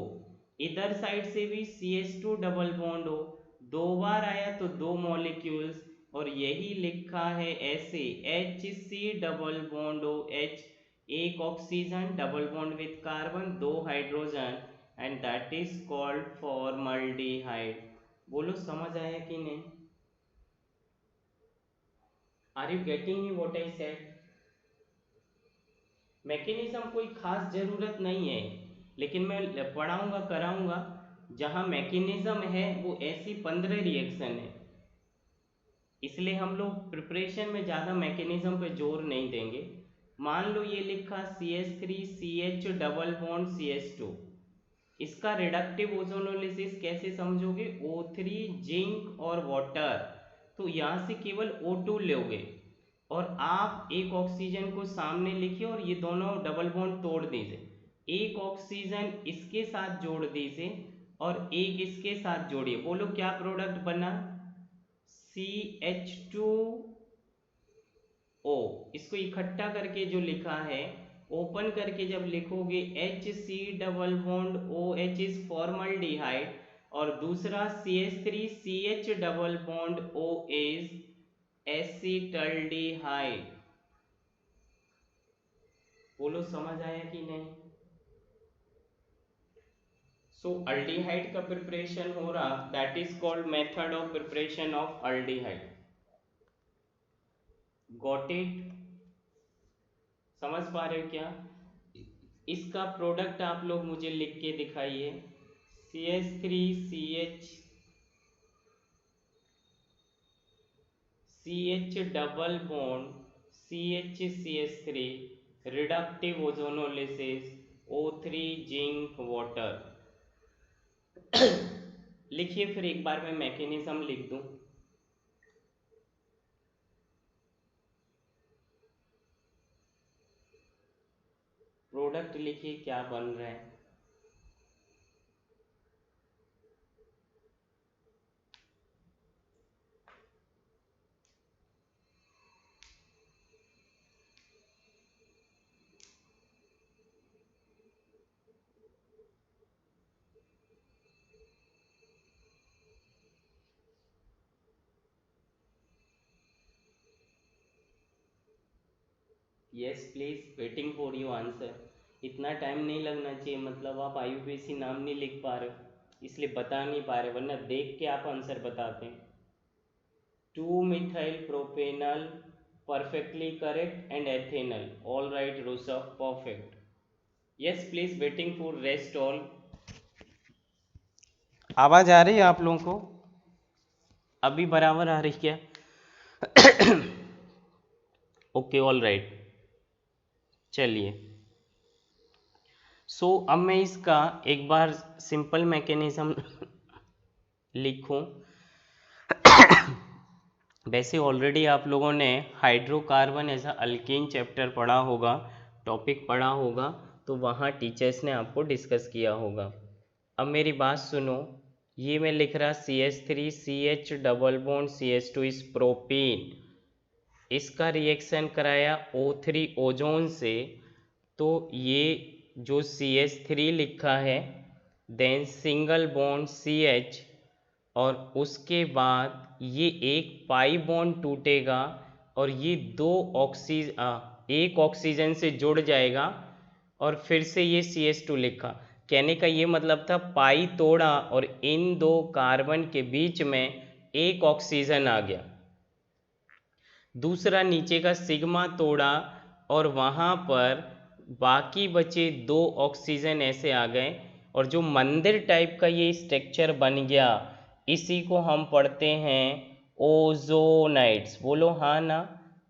इधर साइड से भी CH2 डबल बॉन्ड O, दो बार आया तो दो मॉलिक्यूल्स, और यही लिखा है ऐसे HC डबल बॉन्ड OH, एक oxygen double bond with carbon, दो hydrogen, and that is called formaldehyde. बोलो समझ आया कि नहीं? Are you getting me what I said? Mechanism कोई खास जरूरत नहीं है, लेकिन मैं पढ़ाऊंगा कराऊंगा, जहां मैकेनिज्म है वो ऐसी 15 रिएक्शन है, इसलिए हम लोग प्रिपरेशन में ज़्यादा मैकेनिज्म पे जोर नहीं देंगे। मान लो ये लिखा CH3 CH double bond CH2, इसका रिडक्टिव ओजोनोलिसिस कैसे समझोगे, O3 जिंक और वाटर, तो यहाँ से केवल O2 लोगे और आप एक ऑक्सीजन को सामने लिखिए और ये दोनों डबल बॉन्ड तोड़ दीजिए, एक ऑक्सीजन इसके साथ जोड़ दीजिए और एक इसके साथ जोड़िए, बोलो क्या प्रोडक्ट बना, CH2O। इसको इकट्ठा करके जो लिखा है, ओपन करके जब लिखोगे HC double bond OH is formaldehyde और दूसरा CH3CH double bond O is acetaldehyde. बोलो समझ आया कि नहीं। सो अल्डिहाइड का प्रिपरेशन हो रहा, that is called method of preparation of aldehyde. Got it, समझ पा रहे हो क्या। इसका प्रोडक्ट आप लोग मुझे लिख के दिखाइए, CH double bond CH reductive ozonolysis O3 zinc water. लिखिए फिर एक बार मैं मैकेनिज्म लिख दूं, प्रोडक्ट लिखिए क्या बन रहा है। Yes please, waiting for you answer. इतना टाइम नहीं लगना चाहिए, मतलब आप IUPAC नाम नहीं लिख पा रहे हो इसलिए बता नहीं पा रहे, वरना देख के आप आंसर बताते हैं। 2-methyl propanol, perfectly correct, and ethanol, all right Rusuf, perfect। yes please, waiting for rest all। आवाज आ रही है आप लोगों को, अभी बराबर आ रही क्या। ओके ऑल राइट, चलिए। सो अब मैं इसका एक बार सिंपल मैकेनिज्म लिखूं। वैसे ऑलरेडी आप लोगों ने hydrocarbon as a alkene chapter पढ़ा होगा, टॉपिक पढ़ा होगा, तो वहाँ टीचर्स ने आपको डिस्कस किया होगा। अब मेरी बात सुनो, ये मैं लिख रहा CH3CH double bond CH2 is propene, इसका रिएक्शन कराया O3 ओजोन से, तो ये जो CH3 लिखा है, देन सिंगल बॉन्ड CH, और उसके बाद ये एक पाई बॉन्ड टूटेगा और ये एक ऑक्सीजन से जुड़ जाएगा और फिर से ये CH2 लिखा। कहने का ये मतलब था पाई तोड़ा और इन दो कार्बन के बीच में एक ऑक्सीजन आ गया। दूसरा नीचे का सिग्मा तोड़ा और वहाँ पर बाकी बचे दो ऑक्सीजन ऐसे आ गए और जो मंदिर टाइप का ये स्ट्रक्चर बन गया, इसी को हम पढ़ते हैं ओजोनाइड्स। बोलो हाँ ना,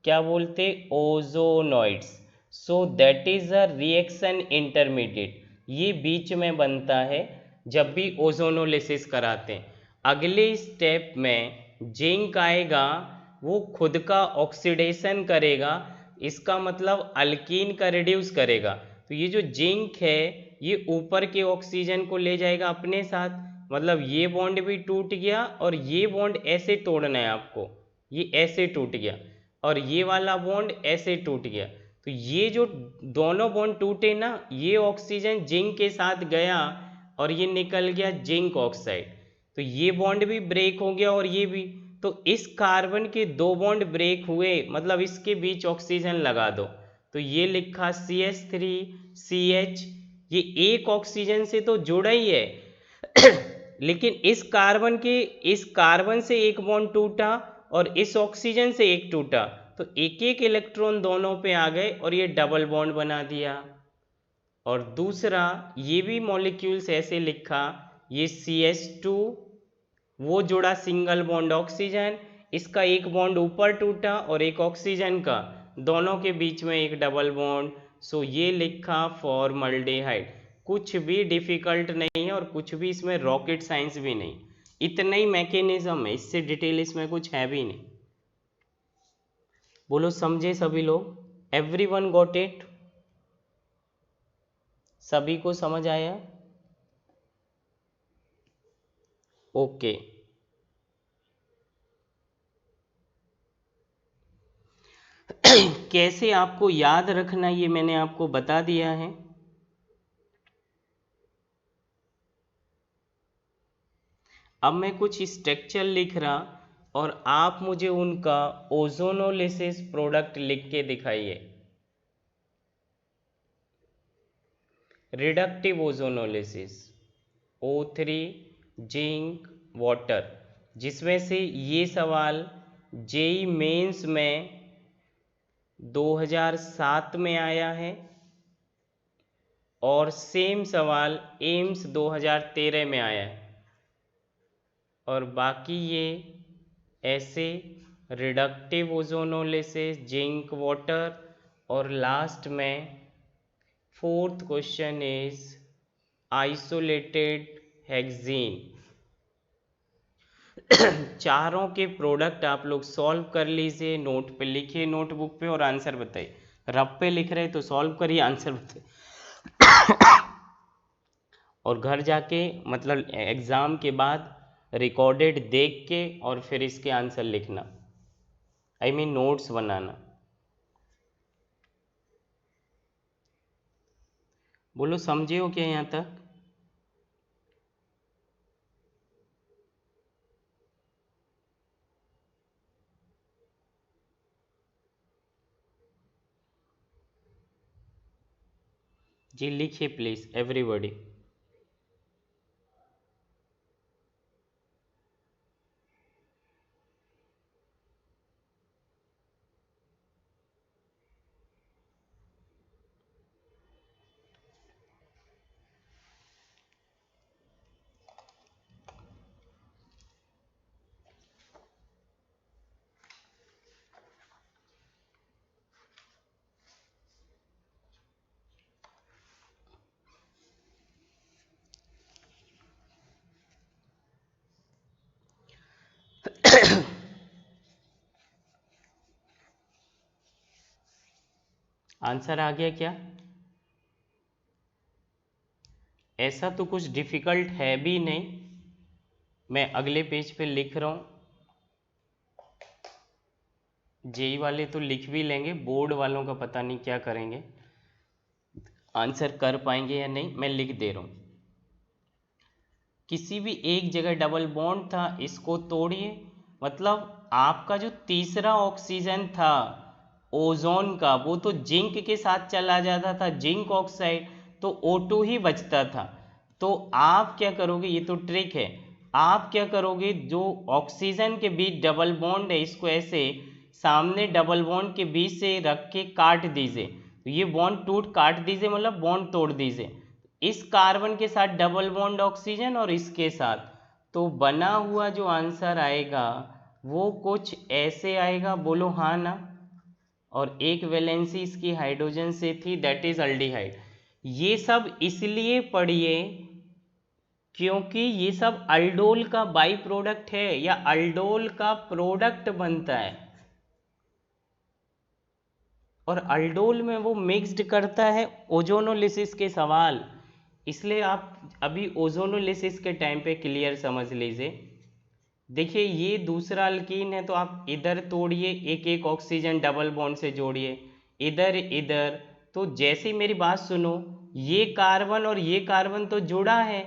क्या बोलते, ozonides. So that is a reaction intermediate, ये बीच में बनता है जब भी ओजोनोलिसिस कराते हैं। अगले स्टेप में जिंक आएगा, वो खुद का ऑक्सीडेशन करेगा, इसका मतलब अल्कीन का रिड्यूस करेगा। तो ये जो जिंक है ये ऊपर के ऑक्सीजन को ले जाएगा अपने साथ, मतलब ये बॉन्ड भी टूट गया और ये बॉन्ड ऐसे तोड़ना है आपको, ये ऐसे टूट गया और ये वाला बॉन्ड ऐसे टूट गया। तो ये जो दोनों बॉन्ड टूटे ना, ये ऑक्सीजन जिंक के साथ गया और ये निकल गया जिंक ऑक्साइड, तो ये बॉन्ड भी ब्रेक हो गया और ये भी। तो इस कार्बन के दो बॉन्ड ब्रेक हुए, मतलब इसके बीच ऑक्सीजन लगा दो, तो ये लिखा CH3CH, ये एक ऑक्सीजन से तो जुड़ा ही है लेकिन इस कार्बन से एक बॉन्ड टूटा और इस ऑक्सीजन से एक टूटा, तो एक एक इलेक्ट्रॉन दोनों पे आ गए और ये डबल बॉन्ड बना दिया। और दूसरा ये भी मॉलिक्यूल्स ऐसे लिखा, ये CH2 वो जुड़ा सिंगल बॉन्ड ऑक्सीजन, इसका एक बॉन्ड ऊपर टूटा और एक ऑक्सीजन का, दोनों के बीच में एक डबल बॉन्ड, सो ये लिखा फॉर्मल्डिहाइड। कुछ भी डिफिकल्ट नहीं है और कुछ भी इसमें रॉकेट साइंस भी नहीं, इतना ही मैकेनिज्म है, इससे डिटेल इसमें कुछ है भी नहीं। बोलो समझे सभी लोग? Everyone got it? सभी को समझ आया? ओके। कैसे आपको याद रखना ये मैंने आपको बता दिया है। अब मैं कुछ स्ट्रक्चर लिख रहा और आप मुझे उनका ओजोनोलिसिस प्रोडक्ट लिख के दिखाइए। Reductive ozonolysis O3 zinc water, जिसमें से ये सवाल जेई मेंस में 2007 में आया है और सेम सवाल एम्स 2013 में आया है। और बाकी ये ऐसे रिडक्टिव ओजोनोलिसिस, जिंक वाटर, और लास्ट में fourth question is isolated hexane. चारों के प्रोडक्ट आप लोग सॉल्व कर लीजिए, नोट पे लिखिए, नोटबुक पे, और आंसर बताइए। रफ पे लिख रहे तो सॉल्व करिए, आंसर बताइए। और घर जाके मतलब एग्ज़ाम के बाद रिकॉर्डेड देख के और फिर इसके आंसर लिखना, आई मीन नोट्स बनाना। बोलो समझे हो क्या यहाँ तक? जी लिखिए प्लीज़ एवरीबॉडी। आंसर आ गया क्या? ऐसा तो कुछ डिफ़िकल्ट है भी नहीं, मैं अगले पेज पे लिख रहा हूँ। जेई वाले तो लिख भी लेंगे, बोर्ड वालों का पता नहीं क्या करेंगे, आंसर कर पाएंगे या नहीं। मैं लिख दे रहा हूँ। किसी भी एक जगह डबल बॉन्ड था, इसको तोड़िए, मतलब आपका जो तीसरा ऑक्सीजन था ओजोन का, वो तो जिंक के साथ चला जाता था, जिंक ऑक्साइड, तो O2 ही बचता था। तो आप क्या करोगे, ये तो ट्रिक है, आप क्या करोगे, जो ऑक्सीजन के बीच डबल बॉन्ड है इसको ऐसे सामने डबल बॉन्ड के बीच से रख के काट दीजिए, तो ये बॉन्ड टूट, काट दीजिए मतलब बॉन्ड तोड़ दीजिए, इस कार्बन के साथ डबल बॉन्ड ऑक्सीजन और इसके साथ, तो बना हुआ जो आंसर आएगा वो कुछ ऐसे आएगा। बोलो हाँ ना? और एक वैलेंसी इसकी हाइड्रोजन से थी, दैट इज अल्डिहाइड। ये सब इसलिए पढ़िए क्योंकि ये सब अल्डोल का बाई प्रोडक्ट है या अल्डोल का प्रोडक्ट बनता है, और अल्डोल में वो मिक्स्ड करता है ओजोनोलिसिस के सवाल, इसलिए आप अभी ओजोनोलिसिस के टाइम पे क्लियर समझ लीजिए। देखिए ये दूसरा अल्कीन है, तो आप इधर तोड़िए, एक एक ऑक्सीजन डबल बॉन्ड से जोड़िए, इधर इधर, तो जैसे मेरी बात सुनो, ये कार्बन और ये कार्बन तो जुड़ा है,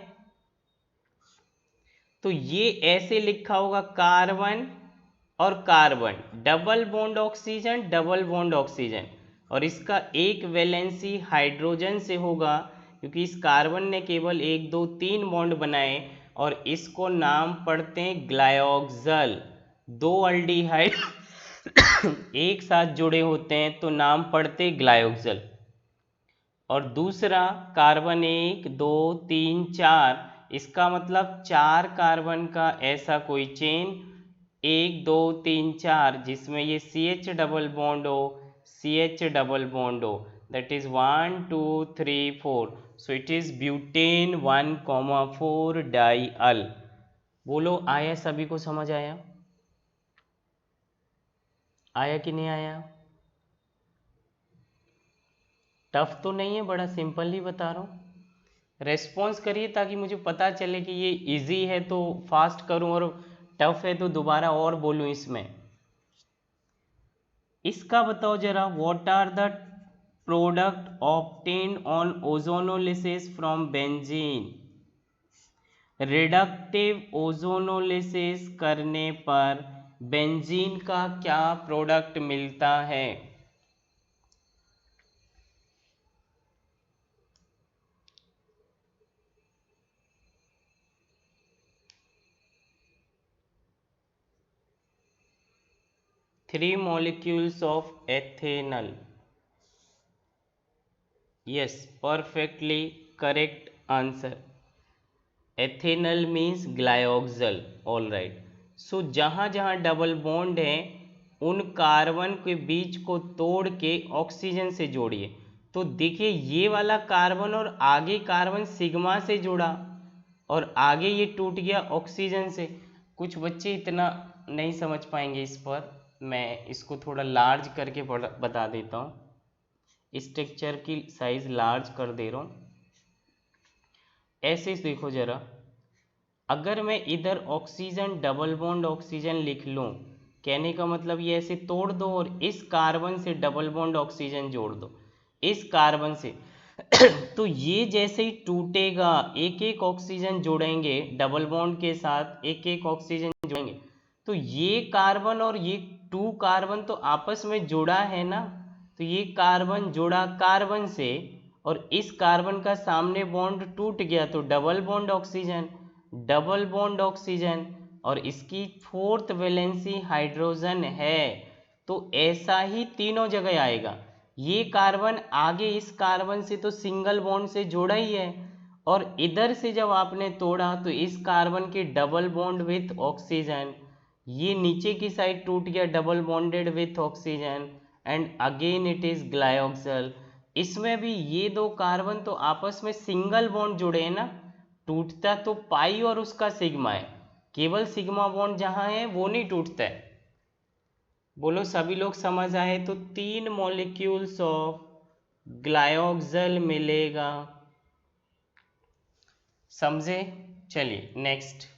तो ये ऐसे लिखा होगा कार्बन और carbon, double bond oxygen, double bond oxygen, और इसका एक वैलेंसी हाइड्रोजन से होगा, क्योंकि इस कार्बन ने केवल 1 2 3 बॉन्ड बनाए, और इसको नाम पढ़ते हैं ग्लायोक्सल। दो अल्डिहाइड एक साथ जुड़े होते हैं तो नाम पढ़ते ग्लायोक्सल। और दूसरा कार्बन 1 2 3 4, इसका मतलब 4 कार्बन का ऐसा कोई चेन, 1 2 3 4, जिसमें ये CH डबल बॉन्ड हो, CH डबल बॉन्ड हो, that is 1 2 3 4। So it is butane 1,4 डाइअल। बोलो आया, सभी को समझ आया? आया कि नहीं आया? टफ तो नहीं है, बड़ा सिंपल ही बता रहा हूँ। रेस्पॉन्स करिए ताकि मुझे पता चले कि ये इजी है तो फास्ट करूँ और टफ है तो दोबारा और बोलूँ इसमें। इसका बताओ जरा, what are the product obtained on ozonolysis from benzene. Reductive ozonolysis करने पर बेंजीन का क्या प्रोडक्ट मिलता है? Three molecules of ethanal. Yes, perfectly correct answer. Ethanal means glyoxal. All right. So जहाँ जहाँ डबल बॉन्ड है उन कार्बन के बीच को तोड़ के ऑक्सीजन से जोड़िए। तो देखिए ये वाला कार्बन और आगे कार्बन सिग्मा से जुड़ा और आगे ये टूट गया ऑक्सीजन से। कुछ बच्चे इतना नहीं समझ पाएंगे इस पर, मैं इसको थोड़ा लार्ज करके बता देता हूँ। स्ट्रक्चर की साइज लार्ज कर दे रहा हूँ। ऐसे देखो जरा, अगर मैं इधर ऑक्सीजन डबल बॉन्ड ऑक्सीजन लिख लूँ, कहने का मतलब ये ऐसे तोड़ दो और इस कार्बन से डबल बॉन्ड ऑक्सीजन जोड़ दो इस कार्बन से तो ये जैसे ही टूटेगा एक एक ऑक्सीजन जोड़ेंगे डबल बॉन्ड के साथ, एक एक ऑक्सीजन जोड़ेंगे तो ये कार्बन और ये टू कार्बन तो आपस में जुड़ा है ना। तो ये कार्बन जुड़ा कार्बन से और इस कार्बन का सामने बॉन्ड टूट गया तो double bond oxygen, double bond oxygen और इसकी फोर्थ वैलेंसी हाइड्रोजन है। तो ऐसा ही तीनों जगह आएगा। ये कार्बन आगे इस कार्बन से तो सिंगल बॉन्ड से जोड़ा ही है और इधर से जब आपने तोड़ा तो इस कार्बन के डबल बॉन्ड विथ ऑक्सीजन, ये नीचे की साइड टूट गया double bonded with oxygen and again it is glyoxal. इसमें भी ये दो कार्बन तो आपस में सिंगल बॉन्ड जुड़े हैं ना, टूटता तो पाई और उसका सिग्मा है, केवल सिग्मा बॉन्ड जहां है वो नहीं टूटता है। बोलो सभी लोग समझ आए? तो 3 मॉलिक्यूल्स ऑफ ग्लायोक्सल मिलेगा। समझे? चलिए नेक्स्ट।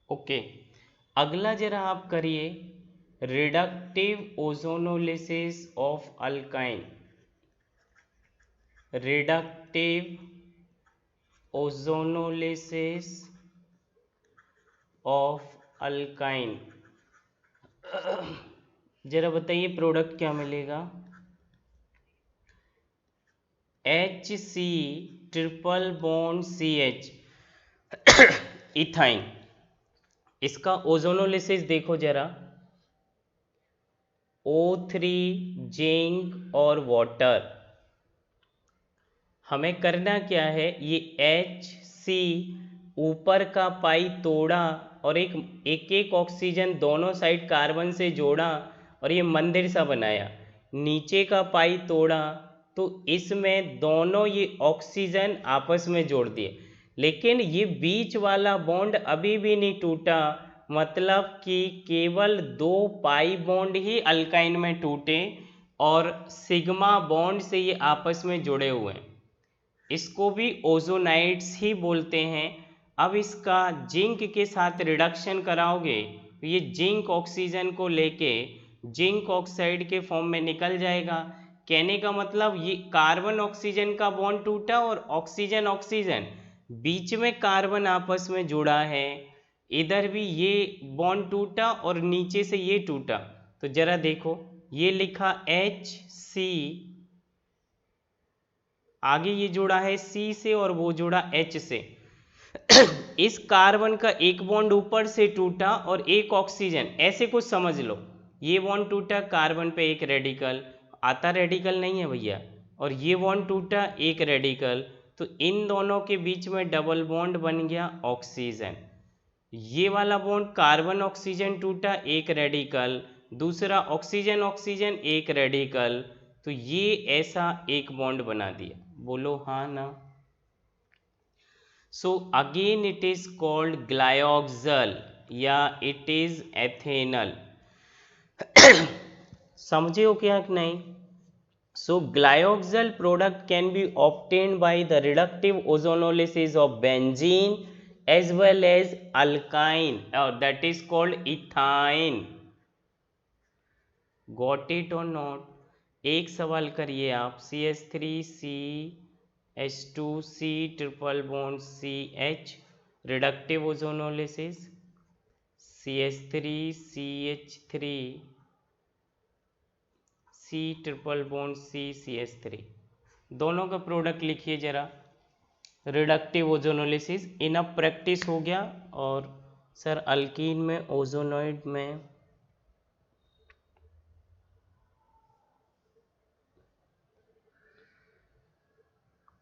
ओके, अगला जरा आप करिए, reductive ozonolysis of alkyne. Reductive ozonolysis of alkyne. जरा बताइए प्रोडक्ट क्या मिलेगा? HC triple bond CH ethyne. इसका ओजोनोलिसिस देखो जरा, O3 जिंक और वाटर। हमें करना क्या है, ये HC ऊपर का पाई तोड़ा और एक एक ऑक्सीजन दोनों साइड कार्बन से जोड़ा और ये मंदिर सा बनाया। नीचे का पाई तोड़ा तो इसमें दोनों ये ऑक्सीजन आपस में जोड़ दिए, लेकिन ये बीच वाला बॉन्ड अभी भी नहीं टूटा, मतलब कि केवल 2 पाई बॉन्ड ही अल्काइन में टूटे और सिग्मा बॉन्ड से ये आपस में जुड़े हुए हैं। इसको भी ओजोनाइड्स ही बोलते हैं। अब इसका जिंक के साथ रिडक्शन कराओगे तो ये जिंक ऑक्सीजन को लेके जिंक ऑक्साइड के फॉर्म में निकल जाएगा। कहने का मतलब ये कार्बन ऑक्सीजन का बॉन्ड टूटा और ऑक्सीजन ऑक्सीजन बीच में कार्बन आपस में जुड़ा है, इधर भी ये बॉन्ड टूटा और नीचे से ये टूटा, तो जरा देखो ये लिखा HC, आगे ये जुड़ा है C से और वो जुड़ा H से। इस कार्बन का एक बॉन्ड ऊपर से टूटा और एक ऑक्सीजन, ऐसे कुछ समझ लो, ये बॉन्ड टूटा कार्बन पे एक रेडिकल आता, रेडिकल नहीं है भैया, और ये बॉन्ड टूटा एक रेडिकल, तो इन दोनों के बीच में डबल बॉन्ड बन गया ऑक्सीजन। ये वाला बॉन्ड कार्बन ऑक्सीजन टूटा एक रेडिकल, दूसरा ऑक्सीजन ऑक्सीजन एक रेडिकल, तो ये ऐसा एक बॉन्ड बना दिया। बोलो हाँ ना। So again it is called glyoxal या इट इज एथेनल। समझे हो क्या कि नहीं? So glyoxal product can be obtained by the reductive ozonolysis of benzene as well as alkyne, that is called ethine. Got it or not? एक सवाल करिए आप, CH3CH2C triple bond CH reductive ozonolysis, CH3CH3C triple bond CH3, दोनों का product लिखिए जरा। Reductive ozonolysis enough practice हो गया। और सर अल्कीन में ओजोनॉइड में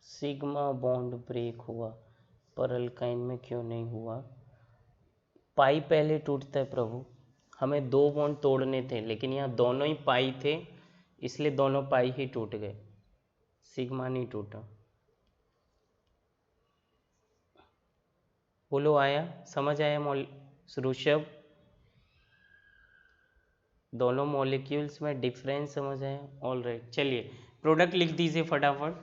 सिग्मा बॉन्ड ब्रेक हुआ, पर अल्काइन में क्यों नहीं हुआ? पाई पहले टूटता है प्रभु, हमें दो बॉन्ड तोड़ने थे लेकिन यहाँ दोनों ही पाई थे, इसलिए दोनों पाई ही टूट गए, सिग्मा नहीं टूटा। बोलो आया, समझ आया ऋषभ? दोनों मॉलिक्यूल्स में डिफरेंस समझ आया? ऑल राइट, चलिए प्रोडक्ट लिख दीजिए फटाफट।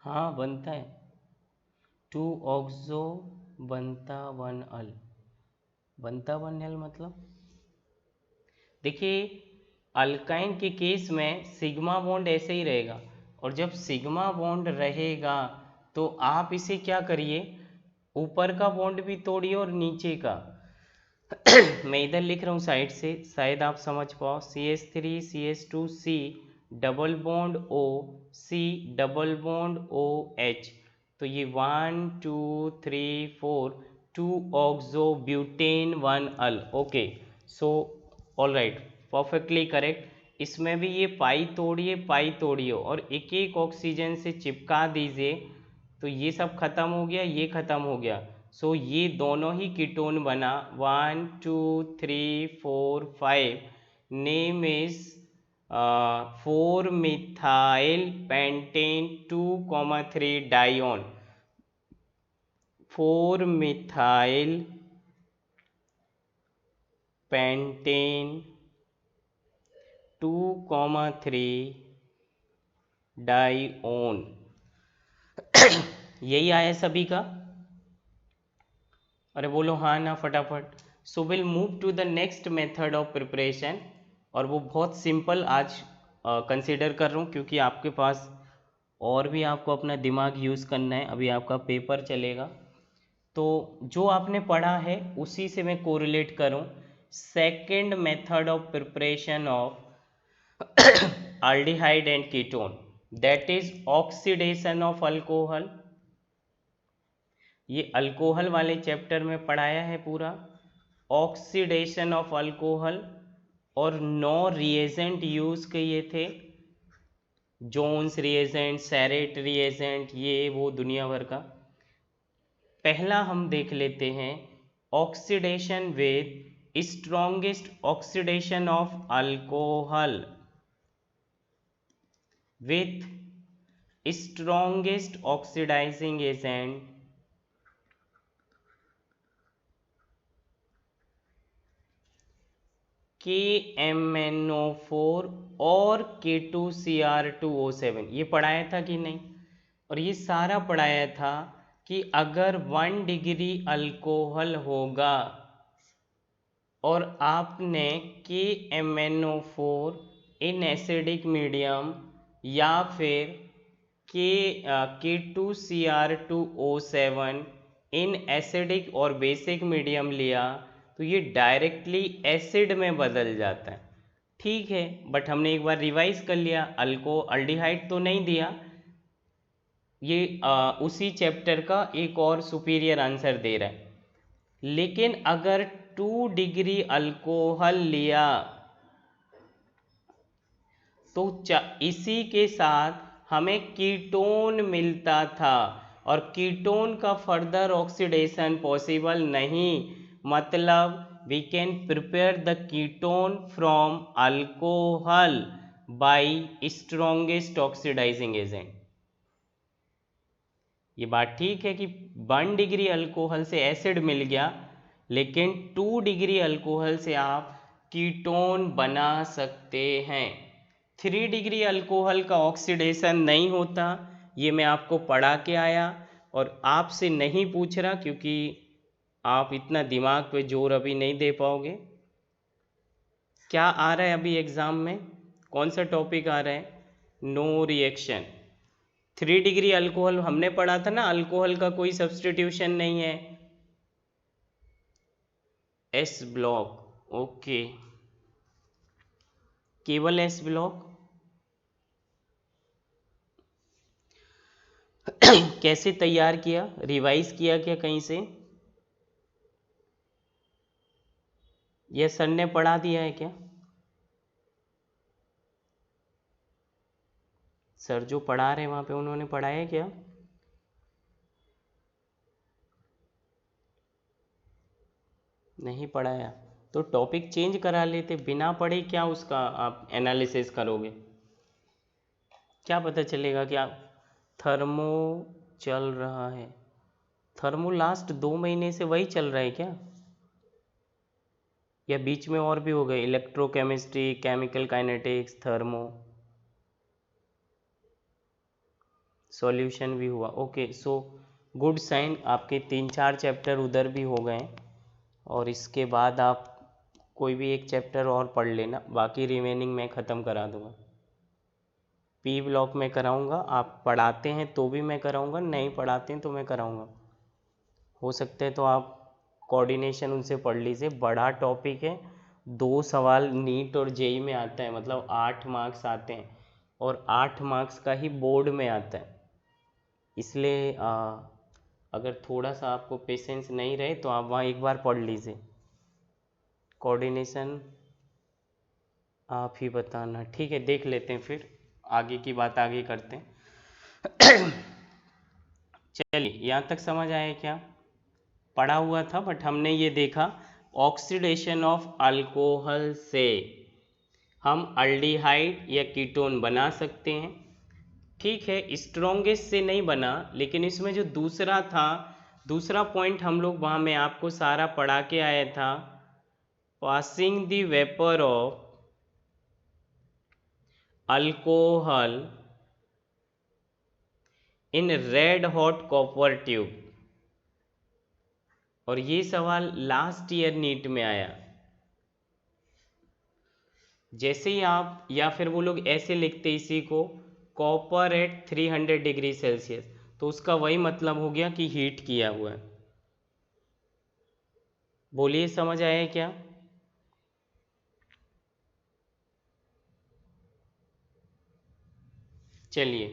हाँ बनता है, 2 ऑक्सो बनता 1 अल, बनता 1 अल मतलब देखिए अल्काइन के केस में सिग्मा बॉन्ड ऐसे ही रहेगा, और जब सिग्मा बॉन्ड रहेगा तो आप इसे क्या करिए, ऊपर का बॉन्ड भी तोड़िए और नीचे का। मैं इधर लिख रहा हूँ साइड से, शायद आप समझ पाओ, CH3CH2C double bond O, C double bond OH, तो ये 1 2 3 4 2 oxo butane 1 al. Okay, so all right, perfectly correct. इसमें भी ये पाई तोड़िए और एक एक ऑक्सीजन से चिपका दीजिए, तो ये सब खत्म हो गया, ये खत्म हो गया। सो ये दोनों ही कीटोन बना, 1 2 3 4 5, name is 4 methyl pentane 2,3 dione, 4 methyl pentane 2,3 dione. यही आया सभी का? अरे बोलो हाँ ना फटाफट। So will move to the next method of preparation, और वो बहुत सिंपल आज कंसीडर कर रहा हूँ क्योंकि आपके पास और भी आपको अपना दिमाग यूज़ करना है, अभी आपका पेपर चलेगा। तो जो आपने पढ़ा है उसी से मैं कोरिलेट करूं। Second method of preparation of aldehyde and ketone, that is oxidation of alcohol। ये अल्कोहल वाले चैप्टर में पढ़ाया है पूरा, ऑक्सीडेशन ऑफ अल्कोहल, और 9 रिएजेंट यूज किए थे, जोन्स रिएजेंट, सैरेट रिएजेंट, ये वो दुनिया भर का। पहला हम देख लेते हैं, oxidation with strongest oxidation of alcohol with strongest oxidizing agent KMnO4 और K2Cr2O7, ये पढ़ाया था कि नहीं? और ये सारा पढ़ाया था कि अगर 1 डिग्री अल्कोहल होगा और आपने KMnO4 इन एसिडिक मीडियम या फिर K2Cr2O7 इन एसिडिक और बेसिक मीडियम लिया, तो ये डायरेक्टली एसिड में बदल जाता है। ठीक है, बट हमने एक बार रिवाइज कर लिया, अल्डिहाइड तो नहीं दिया, ये उसी चैप्टर का एक और सुपीरियर आंसर दे रहा है। लेकिन अगर 2 डिग्री अल्कोहल लिया तो इसी के साथ हमें कीटोन मिलता था, और कीटोन का फर्दर ऑक्सीडेशन पॉसिबल नहीं, मतलब we can prepare the ketone from alcohol by strongest oxidizing agent। ये बात ठीक है कि 1 डिग्री अल्कोहल से एसिड मिल गया, लेकिन 2 डिग्री अल्कोहल से आप कीटोन बना सकते हैं। 3 डिग्री अल्कोहल का ऑक्सीडेशन नहीं होता, ये मैं आपको पढ़ा के आया और आपसे नहीं पूछ रहा, क्योंकि आप इतना दिमाग पे जोर अभी नहीं दे पाओगे। क्या आ रहा है अभी एग्ज़ाम में, कौन सा टॉपिक आ रहा है? No reaction. 3 डिग्री अल्कोहल हमने पढ़ा था ना, अल्कोहल का कोई सब्स्टिट्यूशन नहीं है, एस ब्लॉक, ओके, केवल एस ब्लॉक। कैसे तैयार किया, रिवाइज किया क्या कहीं से, यह सर ने पढ़ा दिया है क्या? सर जो पढ़ा रहे हैं वहाँ पे उन्होंने पढ़ाया है क्या? नहीं पढ़ाया तो टॉपिक चेंज करा लेते, बिना पढ़े क्या उसका आप एनालिसिस करोगे? क्या पता चलेगा कि आप थर्मो चल रहा है, थर्मो लास्ट 2 महीने से वही चल रहा है क्या, या बीच में और भी हो गए, electrochemistry, chemical kinetics, thermo, solution भी हुआ, ओके, सो गुड साइन, आपके 3-4 चैप्टर उधर भी हो गए, और इसके बाद आप कोई भी एक चैप्टर और पढ़ लेना, बाकी रिमेनिंग मैं ख़त्म करा दूँगा। पी ब्लॉक में कराऊंगा, आप पढ़ाते हैं तो भी मैं कराऊंगा, नहीं पढ़ाते हैं तो मैं कराऊंगा। हो सकता है तो आप कोऑर्डिनेशन उनसे पढ़ लीजिए, बड़ा टॉपिक है, 2 सवाल नीट और जेई में आता है, मतलब 8 मार्क्स आते हैं, और 8 मार्क्स का ही बोर्ड में आता है। इसलिए अगर थोड़ा सा आपको पेशेंस नहीं रहे तो आप वहाँ एक बार पढ़ लीजिए। कोऑर्डिनेशन आप ही बताना, ठीक है, देख लेते हैं, फिर आगे की बात आगे करते हैं। चलिए, यहाँ तक समझ आया क्या? पढ़ा हुआ था बट हमने ये देखा, ऑक्सीडेशन ऑफ अल्कोहल से हम अल्डिहाइड या कीटोन बना सकते हैं। ठीक है, स्ट्रॉन्गेस्ट से नहीं बना, लेकिन इसमें जो दूसरा था, दूसरा पॉइंट हम लोग वहाँ में आपको सारा पढ़ा के आया था, passing the vapour of alcohol in red hot copper tube, और ये सवाल लास्ट ईयर नीट में आया। जैसे ही आप, या फिर वो लोग ऐसे लिखते इसी को, कॉपर एट 300 डिग्री सेल्सियस, तो उसका वही मतलब हो गया कि हीट किया हुआ है। बोलिए समझ आया क्या? चलिए,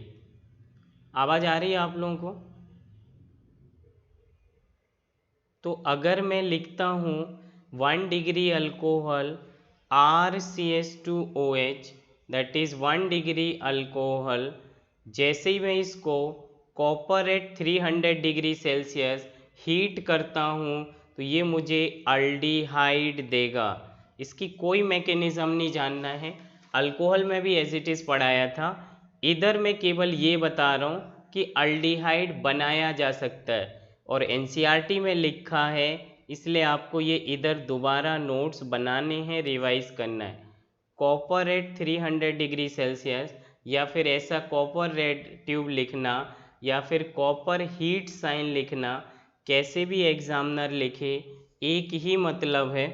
आवाज़ आ रही है आप लोगों को? तो अगर मैं लिखता हूँ 1 degree alcohol RCH2OH, that is 1 degree alcohol, जैसे ही मैं इसको copper at 300 degree Celsius heat करता हूँ तो ये मुझे अल्डिहाइड देगा। इसकी कोई मैकेनिज़्म नहीं जानना है, अल्कोहल में भी एज इट इज़ पढ़ाया था। इधर मैं केवल ये बता रहा हूँ कि अल्डिहाइड बनाया जा सकता है और एनसीईआरटी में लिखा है, इसलिए आपको ये इधर दोबारा नोट्स बनाने हैं, रिवाइज करना है। कॉपर एट 300 डिग्री सेल्सियस, या फिर ऐसा कॉपर रेड ट्यूब लिखना, या फिर कॉपर हीट साइन लिखना, कैसे भी एग्जामिनर लिखे एक ही मतलब है।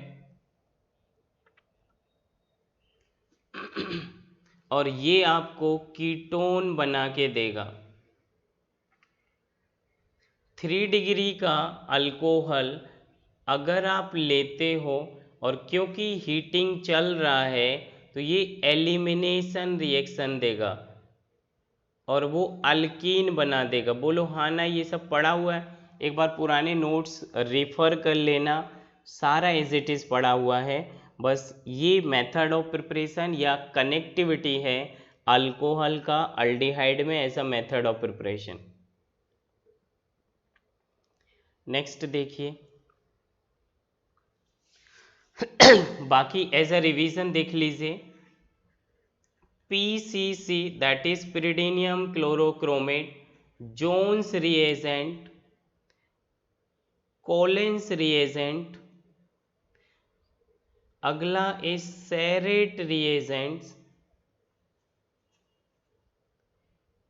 और ये आपको कीटोन बना के देगा। 3 डिग्री का अल्कोहल अगर आप लेते हो और क्योंकि हीटिंग चल रहा है तो ये एलिमिनेशन रिएक्शन देगा और वो अल्कीन बना देगा। बोलो हाँ ना, ये सब पढ़ा हुआ है, एक बार पुराने नोट्स रेफर कर लेना, सारा एज इट इज़ पढ़ा हुआ है। बस ये मेथड ऑफ प्रिपरेशन या कनेक्टिविटी है अल्कोहल का अल्डिहाइड में as a method of preparation. Next देखिए, बाकी एज अ रिवीजन देख लीजिए। PCC, that is pyridinium chlorochromate, Jones reagent, Collins reagent, अगला इज सेरेट रिएजेंट्स,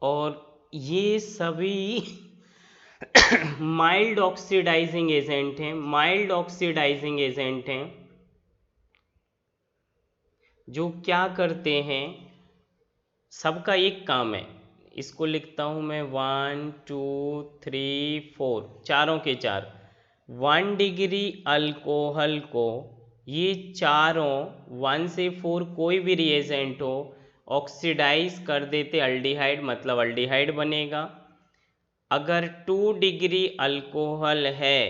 और ये सभी माइल्ड ऑक्सीडाइजिंग एजेंट हैं, माइल्ड ऑक्सीडाइजिंग एजेंट हैं जो क्या करते हैं, सबका एक काम है। इसको लिखता हूँ मैं 1 2 3 4, चारों के चार 1 डिग्री अल्कोहल को ये चारों 1 से 4 कोई भी रिएजेंट हो ऑक्सीडाइज कर देते अल्डिहाइड, मतलब अल्डिहाइड बनेगा। अगर 2 डिग्री अल्कोहल है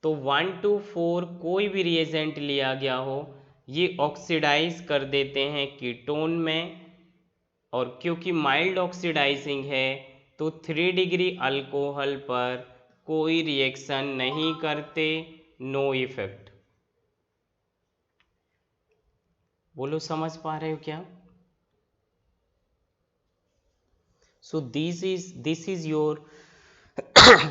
तो 1 to 4 कोई भी रिएजेंट लिया गया हो ये ऑक्सीडाइज कर देते हैं कीटोन में, और क्योंकि माइल्ड ऑक्सीडाइजिंग है तो 3 डिग्री अल्कोहल पर कोई रिएक्शन नहीं करते, नो इफेक्ट। बोलो समझ पा रहे हो क्या? So this is your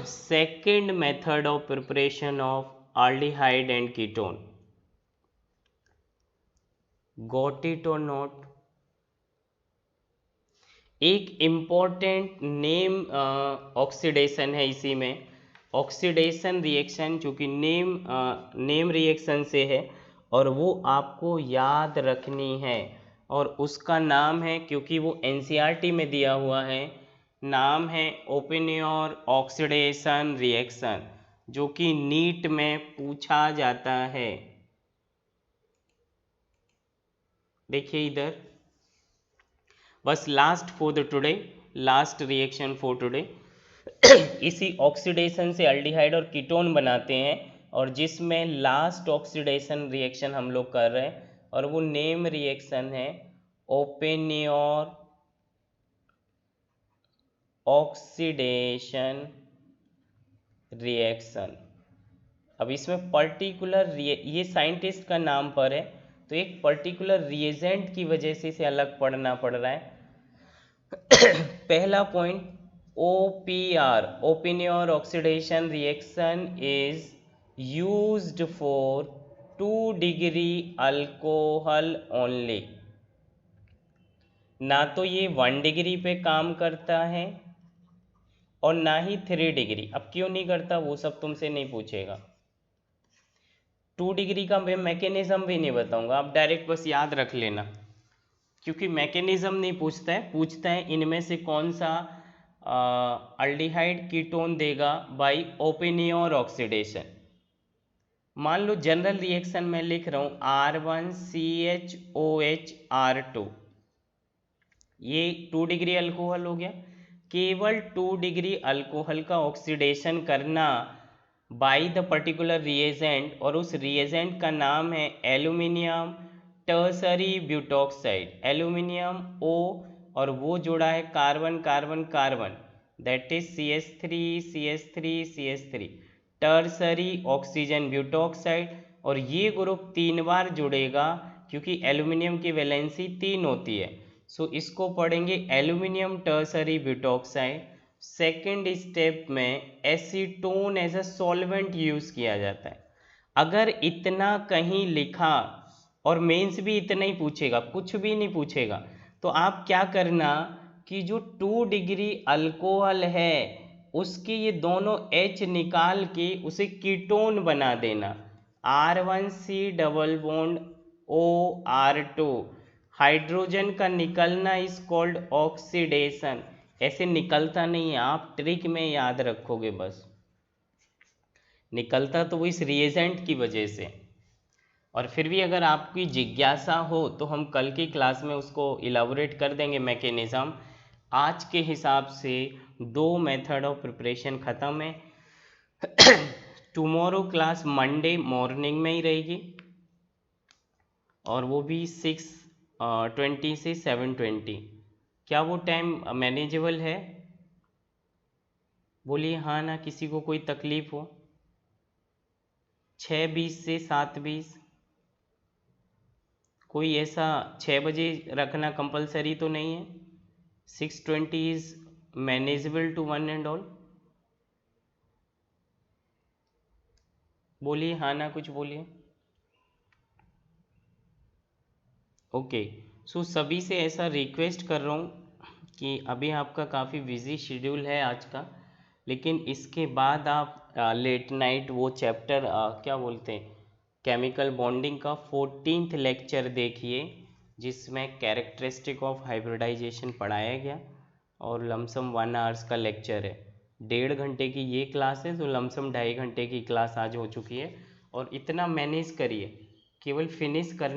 second method of preparation of aldehyde and ketone. Got it or not? एक इम्पॉर्टेंट नेम ऑक्सीडेशन है इसी में, ऑक्सीडेशन रिएक्शन, चूँकि नेम रिएक्शन से है और वो आपको याद रखनी है, और उसका नाम है, क्योंकि वो एनसीईआरटी में दिया हुआ है, नाम है ओपेनियर ऑक्सीडेशन रिएक्शन, जो कि नीट में पूछा जाता है। देखिए इधर, बस last for the today, last reaction for today. इसी ऑक्सीडेशन से अल्डिहाइड और कीटोन बनाते हैं, और जिसमें लास्ट ऑक्सीडेशन रिएक्शन हम लोग कर रहे हैं, और वो नेम रिएक्शन है ओपेनियर ऑक्सीडेशन रिएक्शन। अब इसमें पर्टिकुलर ये साइंटिस्ट का नाम पर है, तो एक पर्टिकुलर रिएजेंट की वजह से इसे अलग पढ़ना पड़ रहा है। पहला point, OPR, Oppenauer oxidation reaction is used for 2 degree alcohol only. ना तो ये 1 डिग्री पे काम करता है और ना ही 3 डिग्री। अब क्यों नहीं करता वो सब तुमसे नहीं पूछेगा। 2 डिग्री का मैं मैकेनिज्म भी नहीं बताऊंगा, आप डायरेक्ट बस याद रख लेना क्योंकि मैकेनिज्म नहीं पूछता है इनमें से कौन सा अल्डिहाइड कीटोन देगा बाय ओपेनियर ऑक्सीडेशन। मान लो जनरल रिएक्शन में लिख रहा हूँ R1CHOH R2, ये 2 डिग्री अल्कोहल हो गया। केवल 2 डिग्री अल्कोहल का ऑक्सीडेशन करना बाय द पर्टिकुलर रिएजेंट, और उस रिएजेंट का नाम है aluminium tertiary butoxide, aluminium O, और वो जोड़ा है carbon carbon carbon, that is CH3 tertiary oxygen butoxide. और ये ग्रुप 3 बार जुड़ेगा क्योंकि एल्यूमिनियम की वैलेंसी 3 होती है। सो इसको पढ़ेंगे aluminium tertiary butoxide. Second step में acetone as a solvent use किया जाता है। अगर इतना कहीं लिखा और मेंस भी इतना ही पूछेगा, कुछ भी नहीं पूछेगा, तो आप क्या करना कि जो 2 डिग्री अल्कोहल है उसके ये दोनों H निकाल के उसे कीटोन बना देना, R1C double bond OR2, hydrogen का निकलना इज कॉल्ड ऑक्सीडेशन। ऐसे निकलता नहीं है, आप ट्रिक में याद रखोगे बस, निकलता तो वो इस रिएजेंट की वजह से। और फिर भी अगर आपकी जिज्ञासा हो तो हम कल की क्लास में उसको इलाबोरेट कर देंगे मैकेनिज्म। आज के हिसाब से 2 मेथड ऑफ प्रिपरेशन ख़त्म है। टुमारो क्लास मंडे मॉर्निंग में ही रहेगी, और वो भी 6:20 से 7:20। क्या वो टाइम मैनेजेबल है? बोलिए हाँ ना, किसी को कोई तकलीफ हो? 6:20 से 7:20, कोई ऐसा 6 बजे रखना कंपलसरी तो नहीं है? 6:20 is manageable to one and all? बोलिए हाँ ना, कुछ बोलिए। ओके, सो सभी से ऐसा रिक्वेस्ट कर रहा हूँ कि अभी आपका काफ़ी बिजी शेड्यूल है आज का, लेकिन इसके बाद आप लेट नाइट वो चैप्टर क्या बोलते हैं, केमिकल बॉन्डिंग का 14th लेक्चर देखिए, जिसमें कैरेक्टरिस्टिक ऑफ हाइब्रिडाइजेशन पढ़ाया गया, और लमसम 1 आवर्स का लेक्चर है। 1.5 घंटे की ये क्लास है, तो लमसम 2.5 घंटे की क्लास आज हो चुकी है। और इतना मैनेज करिए, केवल फिनिश करना